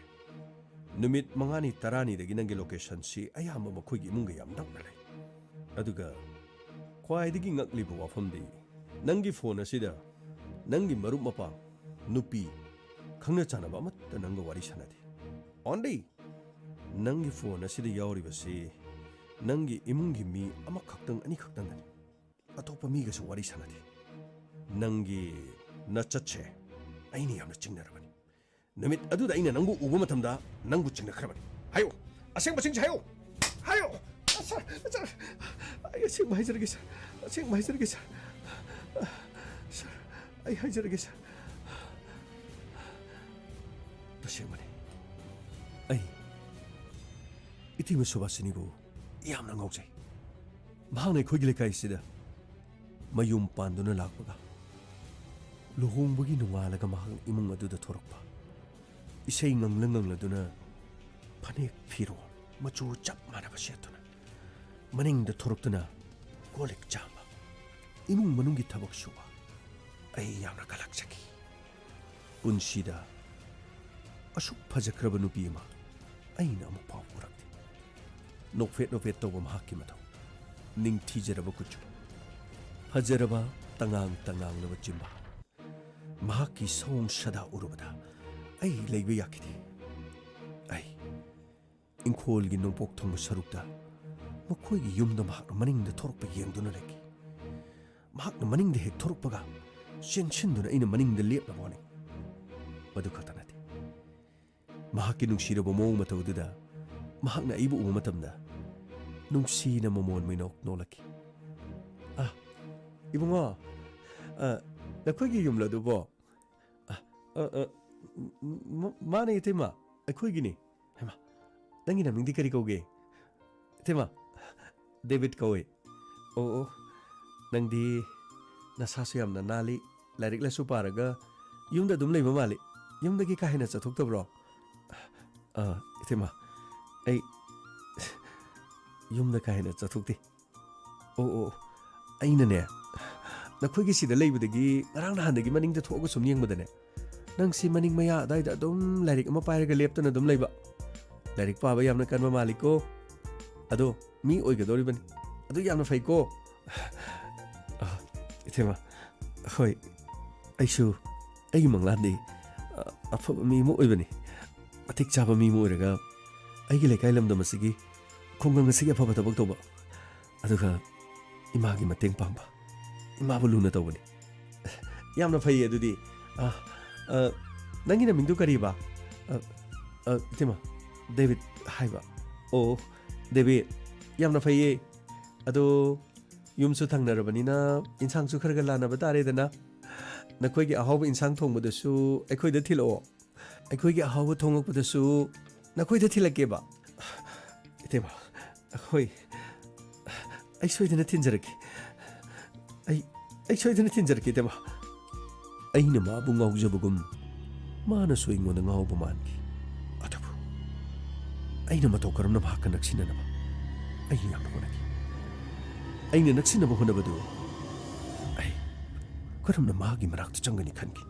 누밋 망하니 따라니 되기 ನಂಗೆ ಲೊಕೇಶನ್ ಸಿ ಅಯಾಮ ಮಖೋಗಿ ಮುಂಗ ಯಾಮ್ ನಕ್ನಲೆ ಅದುಗ ಖ್ವಾ이ದಗಿ ngaklibo wafamdi ನಂಗಿ ಫೋನ್ ಅಸಿದ ನಂಗಿ ಮರು ಮಪ ನುಪಿ ಖಂಗ್ನ ಚಾನಬ ಮತ್ತ ನಂಗ ವಾರಿ ಸನದಿ ಆನ್ಡಿ ನಂಗಿ ಫೋನ್ ಅಸಿದ ಯಾವರಿಬಸಿ ನಂಗಿ ಇಮುಂಗಿ ಮಿ ಅಮ ಖಕ್ತಂಗ್ ಅನಿ ಖಕ್ತಂಗ್ ನಲ್ಲಿ ಅತೋಪ ಮೀಗಸ ವಾರಿ ಸನದಿ ನಂಗಿ ನಚಚ್ಚೆ ಐನಿ ಯಾಮ್ನ ಚಿಂಗ್ನರಬನಿ 누밋 아두다 이나 ನಂಗು 우고 마탐다 ನಂಗು 칭나 크라바니 하요 아생바 칭지 하요 하요 아차 아이 칭 많이 저러겠어 칭 많이 저러겠어 아이 하이 저러겠어 또 칭만해 아이 이팀을 소바스니고 이암난 거지 마음에 거기를 가 있으다 마욤 반도는 락바가 루홍복이 누와라가 막 이몽 아두다 토록바 이세 ꯉꯪꯂꯪꯉꯪꯂꯗꯨꯅ ꯐꯅꯦꯛ ꯐꯤꯔꯣꯜ ꯃꯆꯨ ꯆꯞ ꯃꯥꯟꯅꯕ ꯁꯦꯠꯇꯨꯅ ꯃꯅꯤꯡꯗ ꯊꯣꯔꯛꯇꯨꯅ ꯀꯣꯜꯂꯤꯛ ꯆꯥꯝꯕ 이몽 ꯃꯅꯨꯡꯒꯤ ꯊꯕꯛ ꯁꯨꯕ ꯑꯩ ꯌꯥꯝꯅ ꯀꯂꯛꯆꯈꯤ ꯄꯨꯟꯁꯤꯗ ꯑꯁꯨꯛ ꯐꯖꯈ꯭ꯔꯕ ꯅꯨꯄꯤ ꯑꯃ ꯑꯩꯅ ꯑꯃꯨꯛ ꯐꯥꯎ ꯎꯔꯛꯇꯦ ꯅꯣꯛꯐꯦꯠ ꯇꯧꯕ ꯃꯍꯥꯛꯀꯤ ꯃꯇꯧ ꯅꯤꯡꯊꯤꯖꯔꯕ ꯀꯨꯆꯨ ꯐꯖꯔꯕ ꯇꯉꯥꯡꯂꯕ ꯆꯤꯟꯕꯥ ꯃꯍꯥꯛꯀꯤ ꯁꯑꯣꯡ ꯁꯥꯗꯥ ꯎꯔꯨꯕꯗ ꯑꯩ ꯂꯩꯕ ꯌꯥꯈꯤꯗꯦ ꯑꯩ ꯏꯪꯈꯣꯜꯒꯤ ꯅꯣꯡꯄꯣꯛ ꯊꯪꯕ ꯁꯔꯨꯛꯇ ꯃꯈꯣꯏꯒꯤ ꯌꯨꯝꯗ ꯃꯍꯥꯛꯅ ꯃꯅꯤꯡꯗ ꯊꯣꯔꯛꯄ ꯌꯦꯡꯗꯨꯅ ꯂꯩꯈꯤ ꯃꯍꯥꯛꯅ ꯃꯅꯤꯡꯗ ꯍꯦꯛ ꯊꯣꯔꯛꯄꯒ ꯆꯦꯟꯁꯤꯟꯗꯨꯅ ꯑꯩꯅ ꯃꯅꯤꯡꯗ ꯂꯦꯞꯂꯕ ꯋꯥꯅꯤ ꯃꯗꯨ ꯈꯛꯇ ꯅꯠꯇꯦ ꯃꯍꯥꯛꯀꯤ ꯅꯨꯡꯁꯤꯔꯕ ꯃꯑꯣꯡ ꯃꯇꯧꯗꯨꯗ ꯃꯍꯥꯛꯅ ꯑꯩꯕꯨ ꯎꯕ ꯃꯇꯝꯗ ꯅꯨꯡꯁꯤꯅ ꯃꯃꯣꯟ ꯃꯩꯅꯣꯛ ꯅꯣꯛꯂꯛꯈꯤ 이봉아 ꯅꯈꯣꯏꯒꯤ ꯌꯨꯝꯂꯗꯨꯕꯣ 마네 이테마 ꯑꯩꯈꯣꯏꯒꯤꯅꯤ ꯍꯩꯃꯥ ꯅꯪꯒꯤ ꯅꯃꯤꯡꯗꯤ ꯀꯔꯤ ꯀꯧꯒꯦ 이테마 데빗 ꯀꯧꯏ ꯑꯣ ꯅꯪꯗꯤ ꯅꯁꯥꯁꯨ ꯌꯥꯝꯅ ꯅꯥꯜꯂꯤ ꯂꯥꯏꯔꯤꯛ ꯂꯥꯏꯁꯨ ꯄꯥꯔꯒ ꯌꯨꯝꯗ ꯑꯗꯨꯝ ꯂꯩꯕ ꯃꯥꯜꯂꯤ ꯌꯨꯝꯗꯒꯤ ꯀꯥ ꯍꯦꯟꯅ ꯆꯠꯊꯣꯛꯇꯕ꯭ꯔꯣ 이테마 ꯑꯩ ꯌꯨꯝꯗ ꯀꯥ ꯍꯦꯟꯅ ꯆꯠꯊꯣꯛꯇꯦ ꯑꯣ ꯑꯩꯅꯅꯦ ꯅꯈꯣꯏꯒꯤ ꯁꯤꯗ ꯂꯩꯕꯗꯒꯤ ꯉꯔꯥꯡ ꯅꯍꯥꯟꯗꯒꯤ ꯃꯅꯤꯡꯗ ꯊꯣꯛꯑꯒ ꯁꯨꯝ ꯌꯦꯡꯕꯗꯅꯦ ꯅꯪꯁꯤ ꯃꯅꯤꯡ ꯃꯌꯥ ꯑꯗꯥꯏꯗ ꯑꯗꯨꯝ ꯂꯥꯏꯔꯤꯛ ꯑꯃ ꯄꯥꯏꯔꯒ ꯂꯦꯞꯇꯅ ꯑꯗꯨꯝ ꯂꯩꯕ ꯂꯥꯏꯔꯤꯛ ꯄꯥꯕ ꯌꯥꯝꯅ ꯀꯟꯕ ꯃꯥꯜꯂꯤꯀꯣ ꯑꯗꯣ ꯃꯤ ꯑꯣꯏꯒꯗꯧꯔꯤꯕꯅꯤ ꯑꯗꯨ ꯌꯥꯝꯅ ꯐꯩꯀꯣ 이테마 ꯍꯣꯏ ꯑꯩꯁꯨ ꯑꯩꯒꯤ ꯃꯪꯂꯥꯟꯗꯤ ꯑꯐꯕ ꯃꯤ ꯑꯃ ꯑꯣꯏꯕꯅꯤ ꯃꯇꯤꯛ ꯆꯥꯕ ꯃꯤ ꯑꯃ ꯑꯣꯏꯔꯒ ꯑꯩꯒꯤ ꯂꯩꯀꯥꯏ ꯂꯝꯗꯝ ꯑꯁꯤꯒꯤ ꯈꯨꯡꯒꯪ ꯑꯁꯤꯒꯤ ꯑꯐꯕ ꯊꯕꯛ ꯇꯧꯕ ꯑꯗꯨꯒ ꯏꯃꯥꯒꯤ ꯃꯇꯦꯡ ꯄꯥꯡꯕ ꯏꯃꯥꯕꯨ ꯂꯨꯅ ꯇꯧꯕꯅꯤ ꯌꯥꯝꯅ ꯐꯩꯌꯦ ꯑꯗꯨꯗꯤ ꯅꯪꯒꯤ ꯅꯃꯤꯡꯗꯨ ꯀꯔꯤꯕ 이테마 데빗 하이바 오 데빗 ꯌꯥꯝꯅ ꯐꯩꯌꯦ ꯑꯗꯣ ꯌꯨꯝꯁꯨ ꯊꯪꯅꯔꯕꯅꯤ나 인상ꯁꯨ ꯈꯔ ꯂꯥꯟꯅꯕ ꯇꯥꯔꯦꯗꯅ ꯅꯈꯣꯏꯒꯤ ꯑꯍꯥꯎꯕ 인상 ꯊꯣꯡꯕꯗꯁꯨ ꯑꯩꯈꯣꯏꯗ ꯊꯤꯜꯂꯛꯑꯣ ꯑꯩꯈꯣꯏꯒꯤ ꯑꯍꯥꯎꯕ ꯊꯣꯡꯉꯛꯄꯗꯁꯨ ꯅꯈꯣꯏꯗ ꯊꯤꯜꯂꯛꯀꯦꯕ 이테마 ꯍꯣꯏ ꯑꯩ ꯁꯣꯏꯗꯅ ꯊꯤꯟꯖꯔꯛꯀꯦ ꯑꯩ ꯁꯣꯏꯗꯅ ꯊꯤꯟꯖꯔꯛꯀꯦ 이테마 ꯑꯩꯅ ꯃꯥꯕꯨ ꯉꯥꯎꯖꯕꯒꯨꯝ ꯃꯥꯅꯁꯨ ꯑꯩꯉꯣꯟꯗ ꯉꯥꯎꯕ ꯃꯥꯟꯈꯤ ꯑꯗꯨꯕꯨ ꯑꯩꯅ ꯃꯇꯧ ꯀꯔꯝꯅ ꯃꯍꯥꯛꯀ ꯅꯛꯁꯤꯟꯅꯅꯕ ꯑꯩꯅ ꯌꯥꯝꯅ ꯍꯣꯠꯅꯈꯤ ꯑꯩꯅ ꯅꯛꯁꯤꯟꯅꯕ ꯍꯣꯠꯅꯕꯗꯨ ꯑꯩ ꯀꯔꯝꯅ ꯃꯍꯥꯛꯀꯤ ꯃꯅꯥꯛꯇ ꯆꯪꯒꯅꯤ ꯈꯟꯈꯤ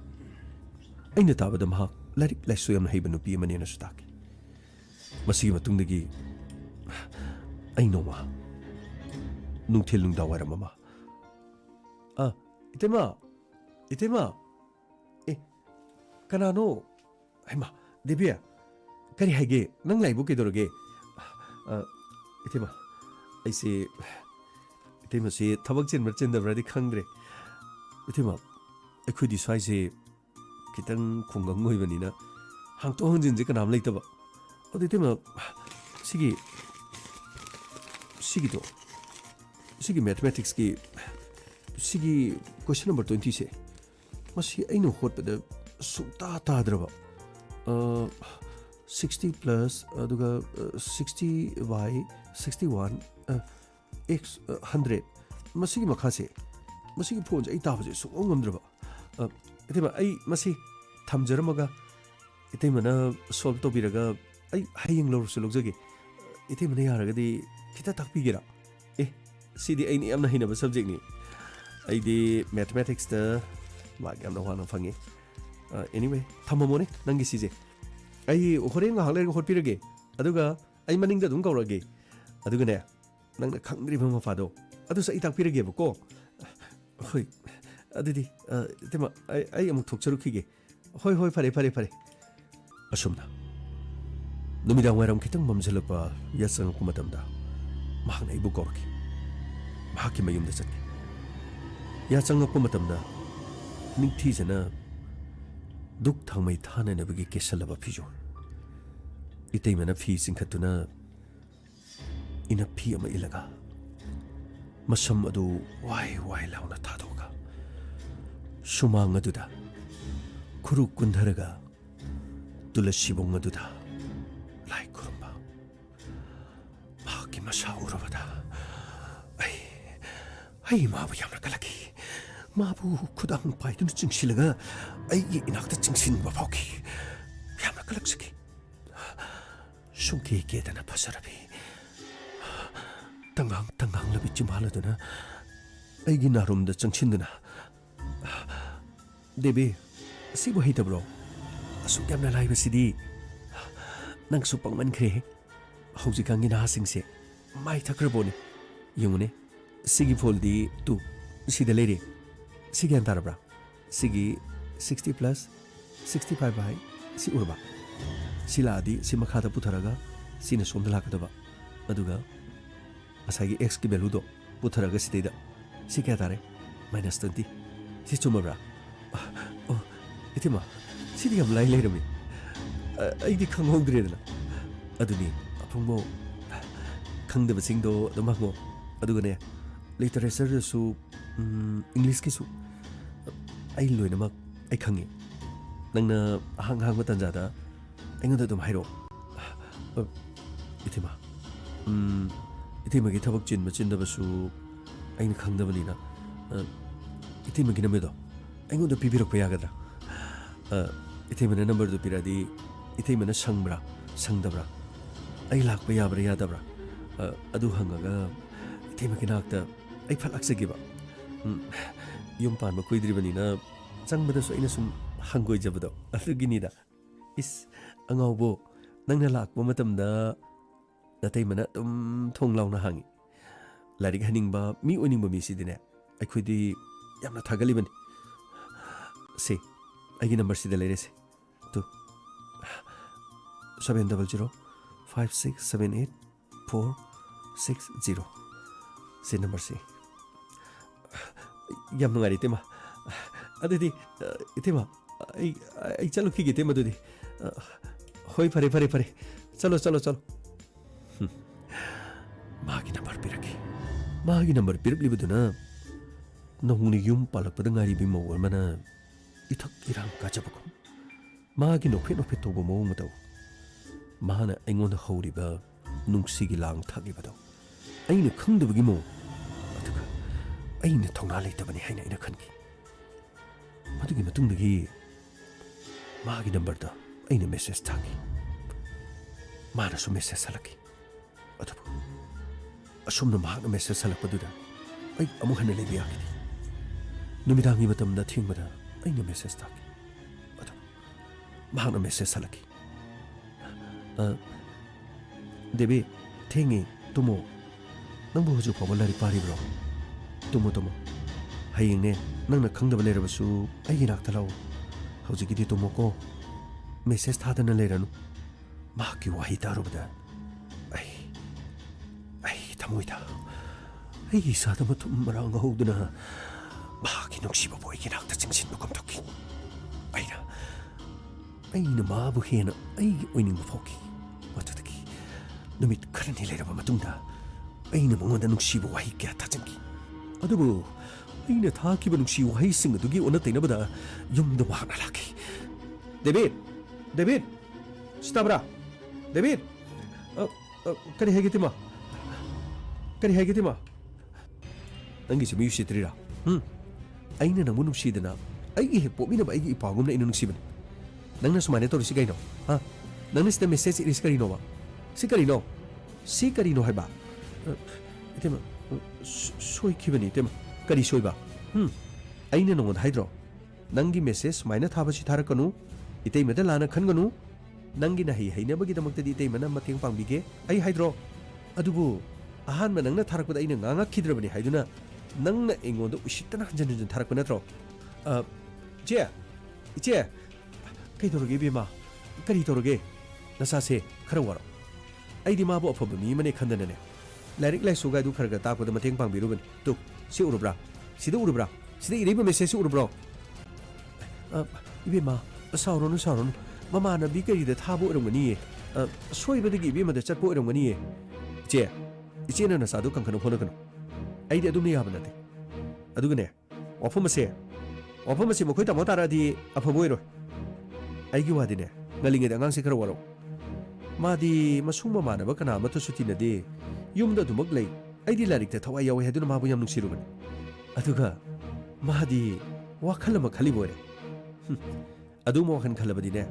ꯑꯩꯅ ꯇꯥꯕꯗ ꯃꯍꯥꯛ ꯂꯥꯏꯔꯤꯛ ꯂꯥꯏꯁꯨ ꯌꯥꯝꯅ ꯍꯩꯕ ꯅꯨꯄꯤ ꯑꯃꯅꯦꯅꯁꯨ ꯇꯥꯈꯤ ꯃꯁꯤꯒꯤ ꯃꯇꯨꯡꯗꯒꯤ ꯑꯩ ꯅꯣꯡꯃ ꯅꯨꯡꯊꯤꯜ ꯅꯨꯡꯗꯥꯡꯋꯥꯏꯔꯝ ꯑꯃ 이테마 ꯀꯅꯥꯅꯣ ꯍꯩꯃꯥ ꯗꯦꯕꯤ ꯀꯔꯤ ꯍꯥꯏꯒꯦ ꯅꯪ ꯂꯥꯏꯕꯨ ꯀꯩꯗꯧꯔꯒꯦ 이테마 ꯑꯩꯁꯦ 이테마ꯁꯤ ꯊꯕꯛ ꯆꯤꯟꯕ꯭ꯔꯥ ꯆꯤꯟꯗꯕ꯭ꯔꯥꯗꯤ ꯈꯪꯗ꯭ꯔꯦ 이테마 ꯑꯩꯈꯣꯏꯗꯤ ꯁ꯭ꯋꯥꯏꯁꯦ ꯈꯤꯇꯪ ꯈꯨꯡꯒꯪ ꯑꯣꯏꯕꯅꯤꯅ ꯍꯥꯡꯇꯣꯛ ꯍꯥꯡꯖꯤꯟꯁꯦ ꯀꯅꯥꯝ ꯂꯩꯇꯕ ꯑꯗꯨ 이테마 सिगी मैथमेटिक्स की सिगी क्वेश्चन नंबर 20 से मसी अइनो होटपद सुता ताद्रबा 60 प्लस अदुगा 60 by 61 x 100 मसी मखा से मसी फोन से ताबजे सुंग ngамद्रबा इतेमा आई मसी थमजरमगा इतेमना सॉल्व तोबिरगा आई हायिंग लौरसु लौजगे इतेमना यारगदी खिता ताकपिगेरा ए सिदी आइनि यामना हिनबा सब्जेक्ट नि आइदि मैथमेटिक्स दा मार्क यामना वाना फंगे एनीवे थममोने नंगी सिजे आई होरेन nga hakle hotpirage aduga ai maning da dum kaurage aduga ne nangna khangdri bama fado adu sa itak pirage bako hoi adidi tema ai amuk thokcharu khige hoi hoi fare fare fare asumna numidang wairam khitang mamjalapa yasang kumatamda mahna ibu korki mahaki mayum da chakki yasang kumatamda ningthi jana दुख थांगमै थाननबगी केसलबा फिजो इतैमना फी सिंखतुना इना फी अमा इलगा मसम अदु Y Y लाउना थादोगा Sumang अदुदा खुरु कुंधरगा तुलसी Bong अदुदा लाई खुरुंबा माकी मसा उरबदा आई माबु यामना कलकी माबु खुदांग पाइदुन चिंगसिलगा आई इनाक्ता चिंगसिनबा फाउकी यामना कलक्सकी सुंके केदना फसरबी तंगांग लबि चिमालदना आइगी नारुमदा चंगसिनदना देबे सिबो हितब्रो असु यामना लाइबसिदी नंगसु पंगमनख्रे हौजिकांगी नाहासिंगसे माइ थक्रबोने यमुने सिगी फोल्दी तु सिदा लेरे सिगी अंतारब्रा सिगी 60 plus 65 by si urba siladi si makhada putharaga sina somda lakadaba aduga asagi x ki value do putharaga sidida si kya tare -20 si chumabra oh itima sidi am lai leirami aidi khanghogdredana aduni apungmo khangdaba singdo damagmo aduga ne literature su english ki su ai loinamak ai khangi nangna hang hang tanjada aingoda dum hairo itima itima gi thabak chin machin da basu aina khangdabani na itima gi namedo aingoda pibirak pa yagadra itima na number do piradi itima na sangbra sangdabra ai lak pa yabra yadabra adu hangaga itima gi nakta ai phalak segiba yum pan ma kuidribani na changbada so ina sum hangoi jabado aluginida is angawbo nangna lakba matamda natai mana tum thonglauna hangi larik haningba mi oningba mi sidine akhudi yamna thagalibani se agi number sida lere se to 7005678460 se number se yamna ngari tema adidi itema ai chalo ki gite madudi hoi pare pare pare chalo chalo chalo magi number piraki libuduna nongni yum palakpada ngari bi mo mana ithak irang ka chabako magi no phe to bo mo mataw mahana aingon horiba nungsigi lang thagibado aina khangdabagi mo aduga aina thongna leitabani haina ina khanki मधुगी मतुंगदगी मागी number दा अइना message थागी मानसु message हलकी अथवा असुमना मागना message हलकपदुदा अइ अमु हने लेबियाकी नुमिदांगी मतमदा थिंगबदा अइना message थागी अथवा मागना message हलकी देबे थेंगे तुमो नंबो हुजु फबलारी पारिब्रो तुमो hayingne nangna khangdaba lerabasu ai nakta law hojigidi tomoko message thadana leranu maki wahi tarubda ai tamoida ai sada matum maranga hoduna maki nuksiba boy ki nakta chingsin bukom tokki aina mabu hena ai oining foki wataki numit kharani leraba matungda ꯑꯩꯅ ꯃꯉꯣꯟꯗ ꯅꯨꯡꯁꯤꯕ ꯋꯥꯍꯩ ꯀꯌꯥ ꯊꯥꯖꯤꯟꯈꯤ ꯑꯗꯨꯕꯨ ꯑꯩꯅ ꯊꯥꯈꯤꯕ ꯅꯨꯡꯁꯤ ꯋꯥꯍꯩꯁꯤꯡ ꯑꯗꯨꯒꯤ ꯑꯣꯟꯅ ꯇꯩꯅꯕꯗ ꯌꯨꯝꯗ ꯃꯍꯥꯛꯅ ꯂꯥꯛꯈꯤ ꯗꯦꯕꯤꯗ ꯁꯤꯇꯥꯕ꯭ꯔꯥ ꯗꯦꯕꯤꯗ ꯀꯔꯤ ꯍꯥꯏꯒꯦ ꯇꯤꯃꯥ ꯀꯔꯤ ꯍꯥꯏꯒꯦ ꯇꯤꯃꯥ ꯅꯪꯒꯤꯁꯨ ꯃꯤ ꯎꯁꯤꯠꯇ꯭ꯔꯤꯔꯥ ꯑꯩꯅ ꯅꯪꯕꯨ ꯅꯨꯡꯁꯤꯗꯅ ꯑꯩꯒꯤ ꯍꯦꯛ ꯄꯣꯛꯃꯤꯟꯅꯕ ꯑꯩꯒꯤ ꯏꯄꯥꯒꯨꯝꯅ ꯑꯩꯅ ꯅꯨꯡꯁꯤꯕꯅꯤ ꯅꯪꯅ ꯁꯨꯃꯥꯏꯅ ꯇꯧꯔꯤꯁꯤ ꯀꯩꯅꯣ ꯅꯪꯅ ꯁꯤꯗ ꯃꯦꯁꯦꯖ ꯏꯔꯤꯁꯤ ꯀꯔꯤꯅꯣꯕ ꯁꯤ ꯀꯔꯤꯅꯣ ꯍꯥꯏꯕ 이때만 소이키버니 이때만 까리 소이바 아이는 넌 하이드로 낭기 메시지 마이나 타바시 타락거누 이때마다 라나 큰거누 낭기 나히 하이나버기다먹다디 이때마나 마팅 방비게 아이 하이드로 아두부 아한마 낭나 타락보다 이는 앙악히드러버니 하이두나 낭나 잉원도 우시따나 한잔한잔 타락거 나트로 이제 까이 도로게 비마 까리 도로게 나사세 카라와로 아이디 마부 어퍼브 미만에 칸다네네 लाइरिक लाइसुगा दु खरगा तापद मतेंग पांगबिरुबन तु सि उरुब्रा सिदा इरेब मेसेज उरुब्रो इबेमा साउरोनु ममाना बि करिदा थाबो ओरंगनी सोइबदगी इबेमा द चटपो ओरंगनी इचे ना सादु कंखनो फोनकनो आइदि अदुम याबनते अदुगने वफमसे मखोय तमो तारादि अफबोइरो आइगी वादिने ngalingeda angang se khara waro madi masung mamanaba kana matu sutinade ꯌꯨꯝꯗ ꯑꯗꯨꯃꯛ ꯂꯩ ꯑꯩꯗꯤ ꯂꯥꯏꯔꯤꯛꯇ ꯊꯋꯥꯏ ꯌꯥꯎꯏ ꯍꯥꯏꯗꯨꯅ ꯃꯥꯕꯨ ꯌꯥꯝ ꯅꯨꯡꯁꯤꯔꯨꯕꯅꯤ ꯑꯗꯨꯒ ꯃꯥꯗꯤ ꯋꯥꯈꯜ ꯑꯃ ꯈꯜꯂꯤꯕ ꯑꯣꯏꯔꯦ ꯑꯗꯨꯝ ꯋꯥꯈꯜ ꯈꯜꯂꯕꯗꯤꯅꯦ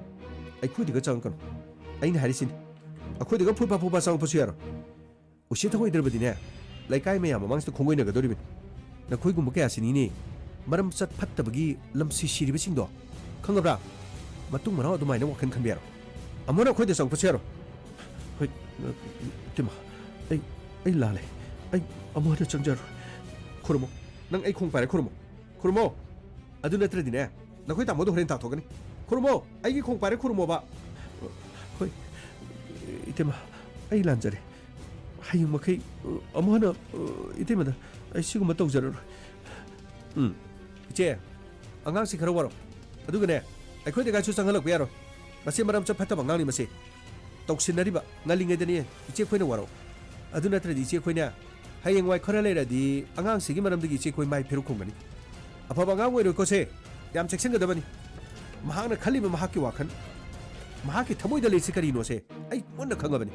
ꯑꯩꯈꯣꯏꯗꯒ ꯆꯪꯉꯛꯀꯅꯨ ꯑꯩꯅ ꯍꯥꯏꯔꯤꯁꯤꯅꯤ ꯑꯩꯈꯣꯏꯗꯒ ꯐꯨꯠꯄ ꯆꯪꯉꯛꯄꯁꯨ ꯌꯥꯔꯣꯏ ꯎꯁꯤꯠ ꯊꯑꯣꯏꯗ꯭ꯔꯕꯗꯤꯅꯦ ꯂꯩꯀꯥꯏ ꯃꯌꯥꯝ ꯃꯃꯥꯡꯁꯤꯗ ꯈꯣꯡꯒꯣꯏꯅꯒꯗꯧꯔꯤꯕꯅꯤ ꯅꯈꯣꯏꯒꯨꯝꯕ ꯀꯌꯥꯁꯤꯅꯤꯅꯦ ꯃꯔꯝ ꯆꯠ ꯐꯠꯇꯕꯒꯤ ꯂꯝꯁꯤ ꯁꯤꯔꯤꯕꯁꯤꯡꯗꯣ ꯈꯪꯉꯕ꯭ꯔꯥ ꯃꯇꯨꯡ ꯃꯅꯥꯎ ꯑꯗꯨꯃꯥꯏꯅ ꯋꯥꯈꯜ ꯈꯟꯕ ꯌꯥꯔꯣꯏ ꯑꯃꯨꯛ ꯑꯩꯈꯣꯏꯗ ꯆꯪꯉꯛꯄꯁꯨ ꯌꯥꯔꯣꯏ ꯍꯣꯏ ꯇꯤꯃꯥ ꯑꯩ ꯂꯥꯜꯂꯦ ꯑꯩ ꯑꯃꯨꯛ ꯍꯟꯅ ꯆꯪꯖꯔꯣꯏ ꯈꯨꯔꯨꯝꯃꯣ ꯅꯪ ꯑꯩ ꯈꯣꯡ ꯄꯥꯏꯔꯦ ꯈꯨꯔꯨꯝꯃꯣ ꯑꯗꯨ ꯅꯠꯇ꯭ꯔꯗꯤꯅꯦ ꯅꯈꯣꯏ ꯇꯥꯃꯣꯗꯣ ꯍꯣꯔꯦꯟ ꯇꯥꯊꯣꯛꯀꯅꯤ ꯈꯨꯔꯨꯝꯃꯣ ꯑꯩꯒꯤ ꯈꯣꯡ ꯄꯥꯏꯔꯦ ꯈꯨꯔꯨꯝꯃꯣꯕ ꯍꯣꯏ 이때마 ꯑꯩ ꯂꯥꯟꯖꯔꯦ ꯍꯌꯦꯡ ꯃꯈꯩ ꯑꯃꯨꯛ ꯍꯟꯅ 이때마다 ꯑꯩ ꯁꯤꯒꯨꯝꯕ ꯇꯧꯖꯔꯔꯣꯏ 이제 ꯑꯉꯥꯡꯁꯤ ꯈꯔ ꯋꯥꯔꯣ ꯑꯗꯨꯒꯅꯦ ꯑꯩꯈꯣꯏꯗꯒꯁꯨ ꯆꯪꯍꯜꯂꯛꯄ ꯌꯥꯔꯣꯏ ꯃꯁꯤ ꯃꯔꯝ ꯆꯠ ꯐꯠꯇꯕ ꯑꯉꯥꯡꯅꯤ ꯃꯁꯤ ꯇꯧꯁꯤꯟꯅꯔꯤꯕ ꯉꯜꯂꯤꯉꯩꯗꯅꯤ ꯏꯆꯦ ꯑꯩꯈꯣꯏꯅ ꯋꯥꯔꯣ ꯑꯗꯨ ꯅꯠꯇ꯭ꯔꯗꯤ ꯏꯆꯦ ꯑꯩꯈꯣꯏꯅ ꯍꯌꯦꯡꯋꯥꯏ ꯈꯔ ꯂꯩꯔꯗꯤ ꯑꯉꯥꯡꯁꯤꯒꯤ ꯃꯔꯝꯗꯒꯤ ꯏꯆꯦ ꯑꯩꯈꯣꯏ ꯃꯥꯏ ꯐꯦꯔꯨ ꯈꯨꯝꯒꯅꯤ ꯑꯐꯕ ꯑꯉꯥꯡ ꯑꯣꯏꯔꯣꯏꯀꯣꯁꯦ ꯌꯥꯝ ꯆꯦꯛꯁꯤꯟꯒꯗꯕꯅꯤ ꯃꯍꯥꯛꯅ ꯈꯜꯂꯤꯕ ꯃꯍꯥꯛꯀꯤ ꯋꯥꯈꯜ ꯃꯍꯥꯛꯀꯤ ꯊꯃꯣꯏꯗ ꯂꯩꯔꯤꯁꯤ ꯀꯔꯤꯅꯣꯁꯦ ꯑꯩ ꯃꯨꯟꯅ ꯈꯪꯉꯕꯅꯤ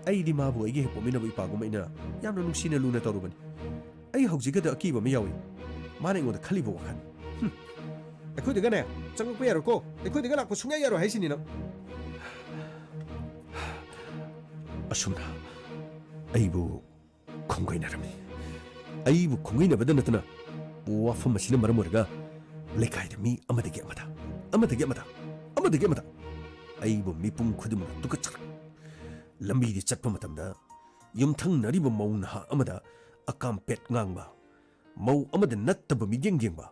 ꯑꯩꯗꯤ ꯃꯥꯕꯨ ꯑꯩꯒꯤ ꯍꯦꯛ ꯄꯣꯛꯃꯤꯟꯅꯕ ꯏꯄꯥꯒꯨꯝꯕ ꯑꯩꯅ ꯌꯥꯝꯅ ꯅꯨꯡꯁꯤꯅ ꯂꯨꯅ ꯇꯧꯔꯨꯕꯅꯤ ꯑꯩ ꯍꯧꯖꯤꯛꯀꯗ ꯑꯀꯤꯕ ꯑꯃ ꯌꯥꯎꯏ ꯃꯥꯅ ꯑꯩꯉꯣꯟꯗ ꯈꯜꯂꯤꯕ ꯋꯥꯈꯜ ꯑꯩꯈꯣꯏꯗꯒꯅꯦ ꯆꯪꯉꯛꯄ ꯌꯥꯔꯣꯏꯀꯣ ꯑꯩꯈꯣꯏꯗꯒ ꯂꯥꯛꯄ ꯁꯨꯡꯌꯥ ꯌꯥꯔꯣꯏ ꯍꯥꯏꯁꯤꯅꯤ ꯅꯪ ꯑꯁꯨꯝꯅ ꯑꯩꯕꯨ ꯈꯣꯡꯒꯩꯅꯔꯝꯃꯤ ꯑꯩꯕꯨ ꯈꯣꯡꯒꯩꯅꯕꯗ ꯅꯠꯇꯅ ꯋꯥꯐꯝ ꯑꯁꯤꯅ ꯃꯔꯝ ꯑꯣꯏꯔꯒ ꯂꯩꯀꯥꯏꯗ ꯃꯤ ꯑꯃꯗꯒꯤ ꯑꯃꯗ ꯑꯩꯕꯨ ꯃꯤꯄꯨꯝ ꯈꯨꯗꯤꯡꯃꯛ ꯇꯨꯀꯠꯆꯔꯛ ꯂꯝꯕꯤꯗ ꯆꯠꯄ ꯃꯇꯝꯗ ꯌꯨꯝꯊꯪꯅꯔꯤꯕ ꯃꯧ ꯅꯍꯥ ꯑꯃꯗ ꯑꯀꯥꯝꯄꯦꯠ ꯉꯥꯡꯕ ꯃꯧ ꯑꯃꯗ ꯅꯠꯇꯕ ꯃꯤꯠꯌꯦꯡ ꯌꯦꯡꯕ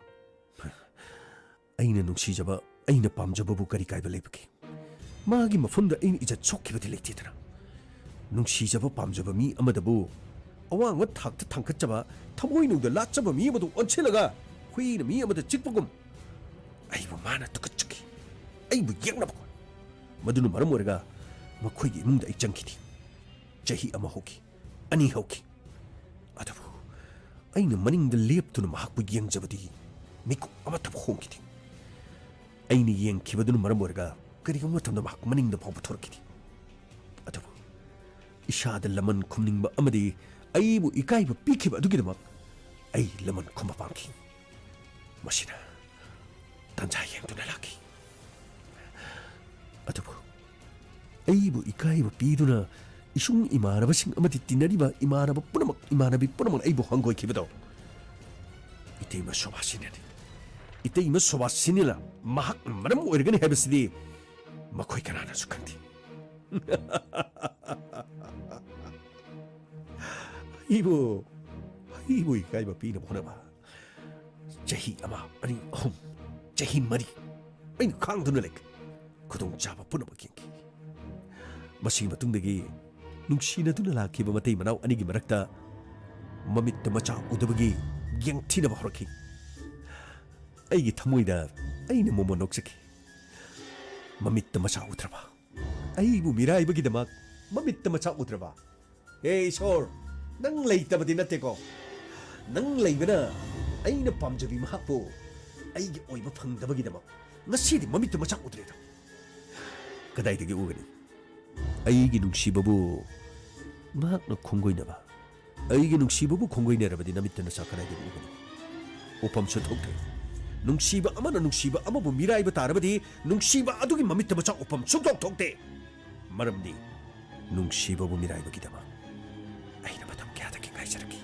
ꯑꯩꯅ ꯅꯨꯡꯁꯤꯖꯕ ꯑꯩꯅ ꯄꯥꯝꯖꯕꯕꯨ ꯀꯔꯤ ꯀꯥꯏꯕ ꯂꯩꯕꯒꯦ ꯃꯥꯒꯤ ꯃꯐꯝꯗ ꯑꯩꯅ ꯏꯖꯠ ꯁꯣꯛꯈꯤꯕꯗꯤ ꯂꯩꯇꯦꯗꯅ ꯅꯨꯡꯁꯤꯖꯕ ꯄꯥꯝꯖꯕ ꯃꯤ ꯑꯃꯗꯕꯨ ꯑꯋꯥꯡꯕ ꯊꯥꯛꯇ ꯊꯥꯡꯒꯠꯆꯕ ꯊꯃꯣꯏꯅꯨꯡꯗ ꯂꯥꯠꯆꯕ ꯃꯤ ꯑꯃꯗꯨ ꯑꯣꯟꯁꯤꯜꯂꯒ ꯍꯨꯏꯅ ꯃꯤ ꯑꯃꯗ ꯆꯤꯛꯄꯒꯨꯝ ꯑꯩꯕꯨ ꯃꯥꯅ ꯇꯨꯀꯠꯆꯈꯤ ꯑꯩꯕꯨ ꯌꯦꯛꯅꯕ ꯃꯗꯨꯅ ꯃꯔꯝ ꯑꯣꯏꯔꯒ ꯃꯈꯣꯏꯒꯤ ꯏꯃꯨꯡꯗ ꯑꯩ ꯆꯪꯈꯤꯗꯦ ꯆꯍꯤ ꯑꯃ ꯍꯧꯈꯤ ꯑꯅꯤ ꯍꯧꯈꯤ ꯑꯗꯨꯕꯨ ꯑꯩꯅ ꯃꯅꯤꯡꯗ ꯂꯦꯞꯇꯨꯅ ꯃꯍꯥꯛꯄꯨ ꯌꯦꯡꯖꯕꯗꯤ ꯃꯤꯀꯨꯞ ꯑꯃꯠꯇ ꯍꯣꯡꯈꯤꯗꯦ ꯑꯩꯅ ꯌꯦꯡꯈꯤꯕꯗꯨꯅ ꯃꯔꯝ ꯑꯣꯏꯔꯒ ꯀꯔꯤꯒꯨꯝꯕ ꯃꯇꯝꯗ ꯃꯍꯥꯛ ꯃꯅꯤꯡꯗ ꯐꯥꯎꯕ ꯊꯣꯔꯛꯈꯤꯗꯦ ꯑꯗꯨꯕꯨ ꯏꯁꯥꯗ ꯂꯃꯟ ꯈꯨꯝꯅꯤꯡꯕ ꯑꯃꯗꯤ ꯑꯩꯕꯨ ꯏꯀꯥꯏꯕ ꯄꯤꯈꯤꯕ ꯑꯗꯨꯒꯤꯗꯃꯛ ꯑꯩ ꯂꯃꯟ ꯈꯨꯝꯕ ꯄꯥꯝꯈꯤ ꯃꯁꯤꯅ ꯇꯟꯖꯥ ꯌꯦꯡꯗꯨꯅ ꯂꯥꯛꯈꯤ ꯑꯗꯨꯕꯨ ꯑꯩꯕꯨ ꯏꯀꯥꯏꯕ ꯄꯤꯗꯨꯅ ꯏꯁꯨꯡ ꯏꯃꯥꯟꯅꯕꯁꯤꯡ ꯑꯃꯗꯤ ꯇꯤꯟꯅꯔꯤꯕ ꯏꯃꯥꯟꯅꯕꯤ ꯄꯨꯝꯅꯃꯛ ꯑꯩꯕꯨ ꯍꯪꯒꯣꯏꯈꯤꯕꯗꯣ 이때이마 소바시네니 이때이마 소바시니라 마학 마람 오르가니 해버스디 마코이 가나나 수칸디 이보 이까이바 비나 보나봐 제히 아마 아니 홈 제히 머리 아니 강두늘렉 그동 잡아 보나봐 킹키 마시기 마뚱데기 눅시나두나 라키바 마테이 마나우 아니기 마락다 마미트 마차 우드버기 ꯌꯦꯡꯊꯤꯅꯕ ꯍꯧꯔꯛꯈꯤ ꯑꯩꯒꯤ ꯊꯃꯣꯏꯗ ꯑꯩꯅ ꯃꯣꯃꯣꯟ ꯅꯣꯛꯆꯈꯤ ꯃꯃꯤꯠꯇ ꯃꯆꯥ ꯎꯗ꯭ꯔꯕ ꯑꯩꯕꯨ ꯃꯤꯔꯥꯏꯕꯒꯤꯗꯃꯛ ꯃꯃꯤꯠꯇ ꯃꯆꯥ ꯎꯗ꯭ꯔꯕ ꯍꯦ ꯏꯁꯣꯔ Nang leitaba din nateko. Nang leibana ay na pamjabi mahapo ay oiba phangdabagidama ngasidi mamit masak udreda. Kadaidagi ugani. Aigi nungsibabu mahakna khonggoinaba. Aigi nungsibabu khonggoinerabadi namittana sakadagi ugani. Upam suthokte. Nungsiba amana nungsiba amabu miraiba tarabadi nungsiba adugi mamitta masak upam suthok thokte. Maramdi nungsibabu miraiba gidama. Aina matam kya taki ngaisaraki.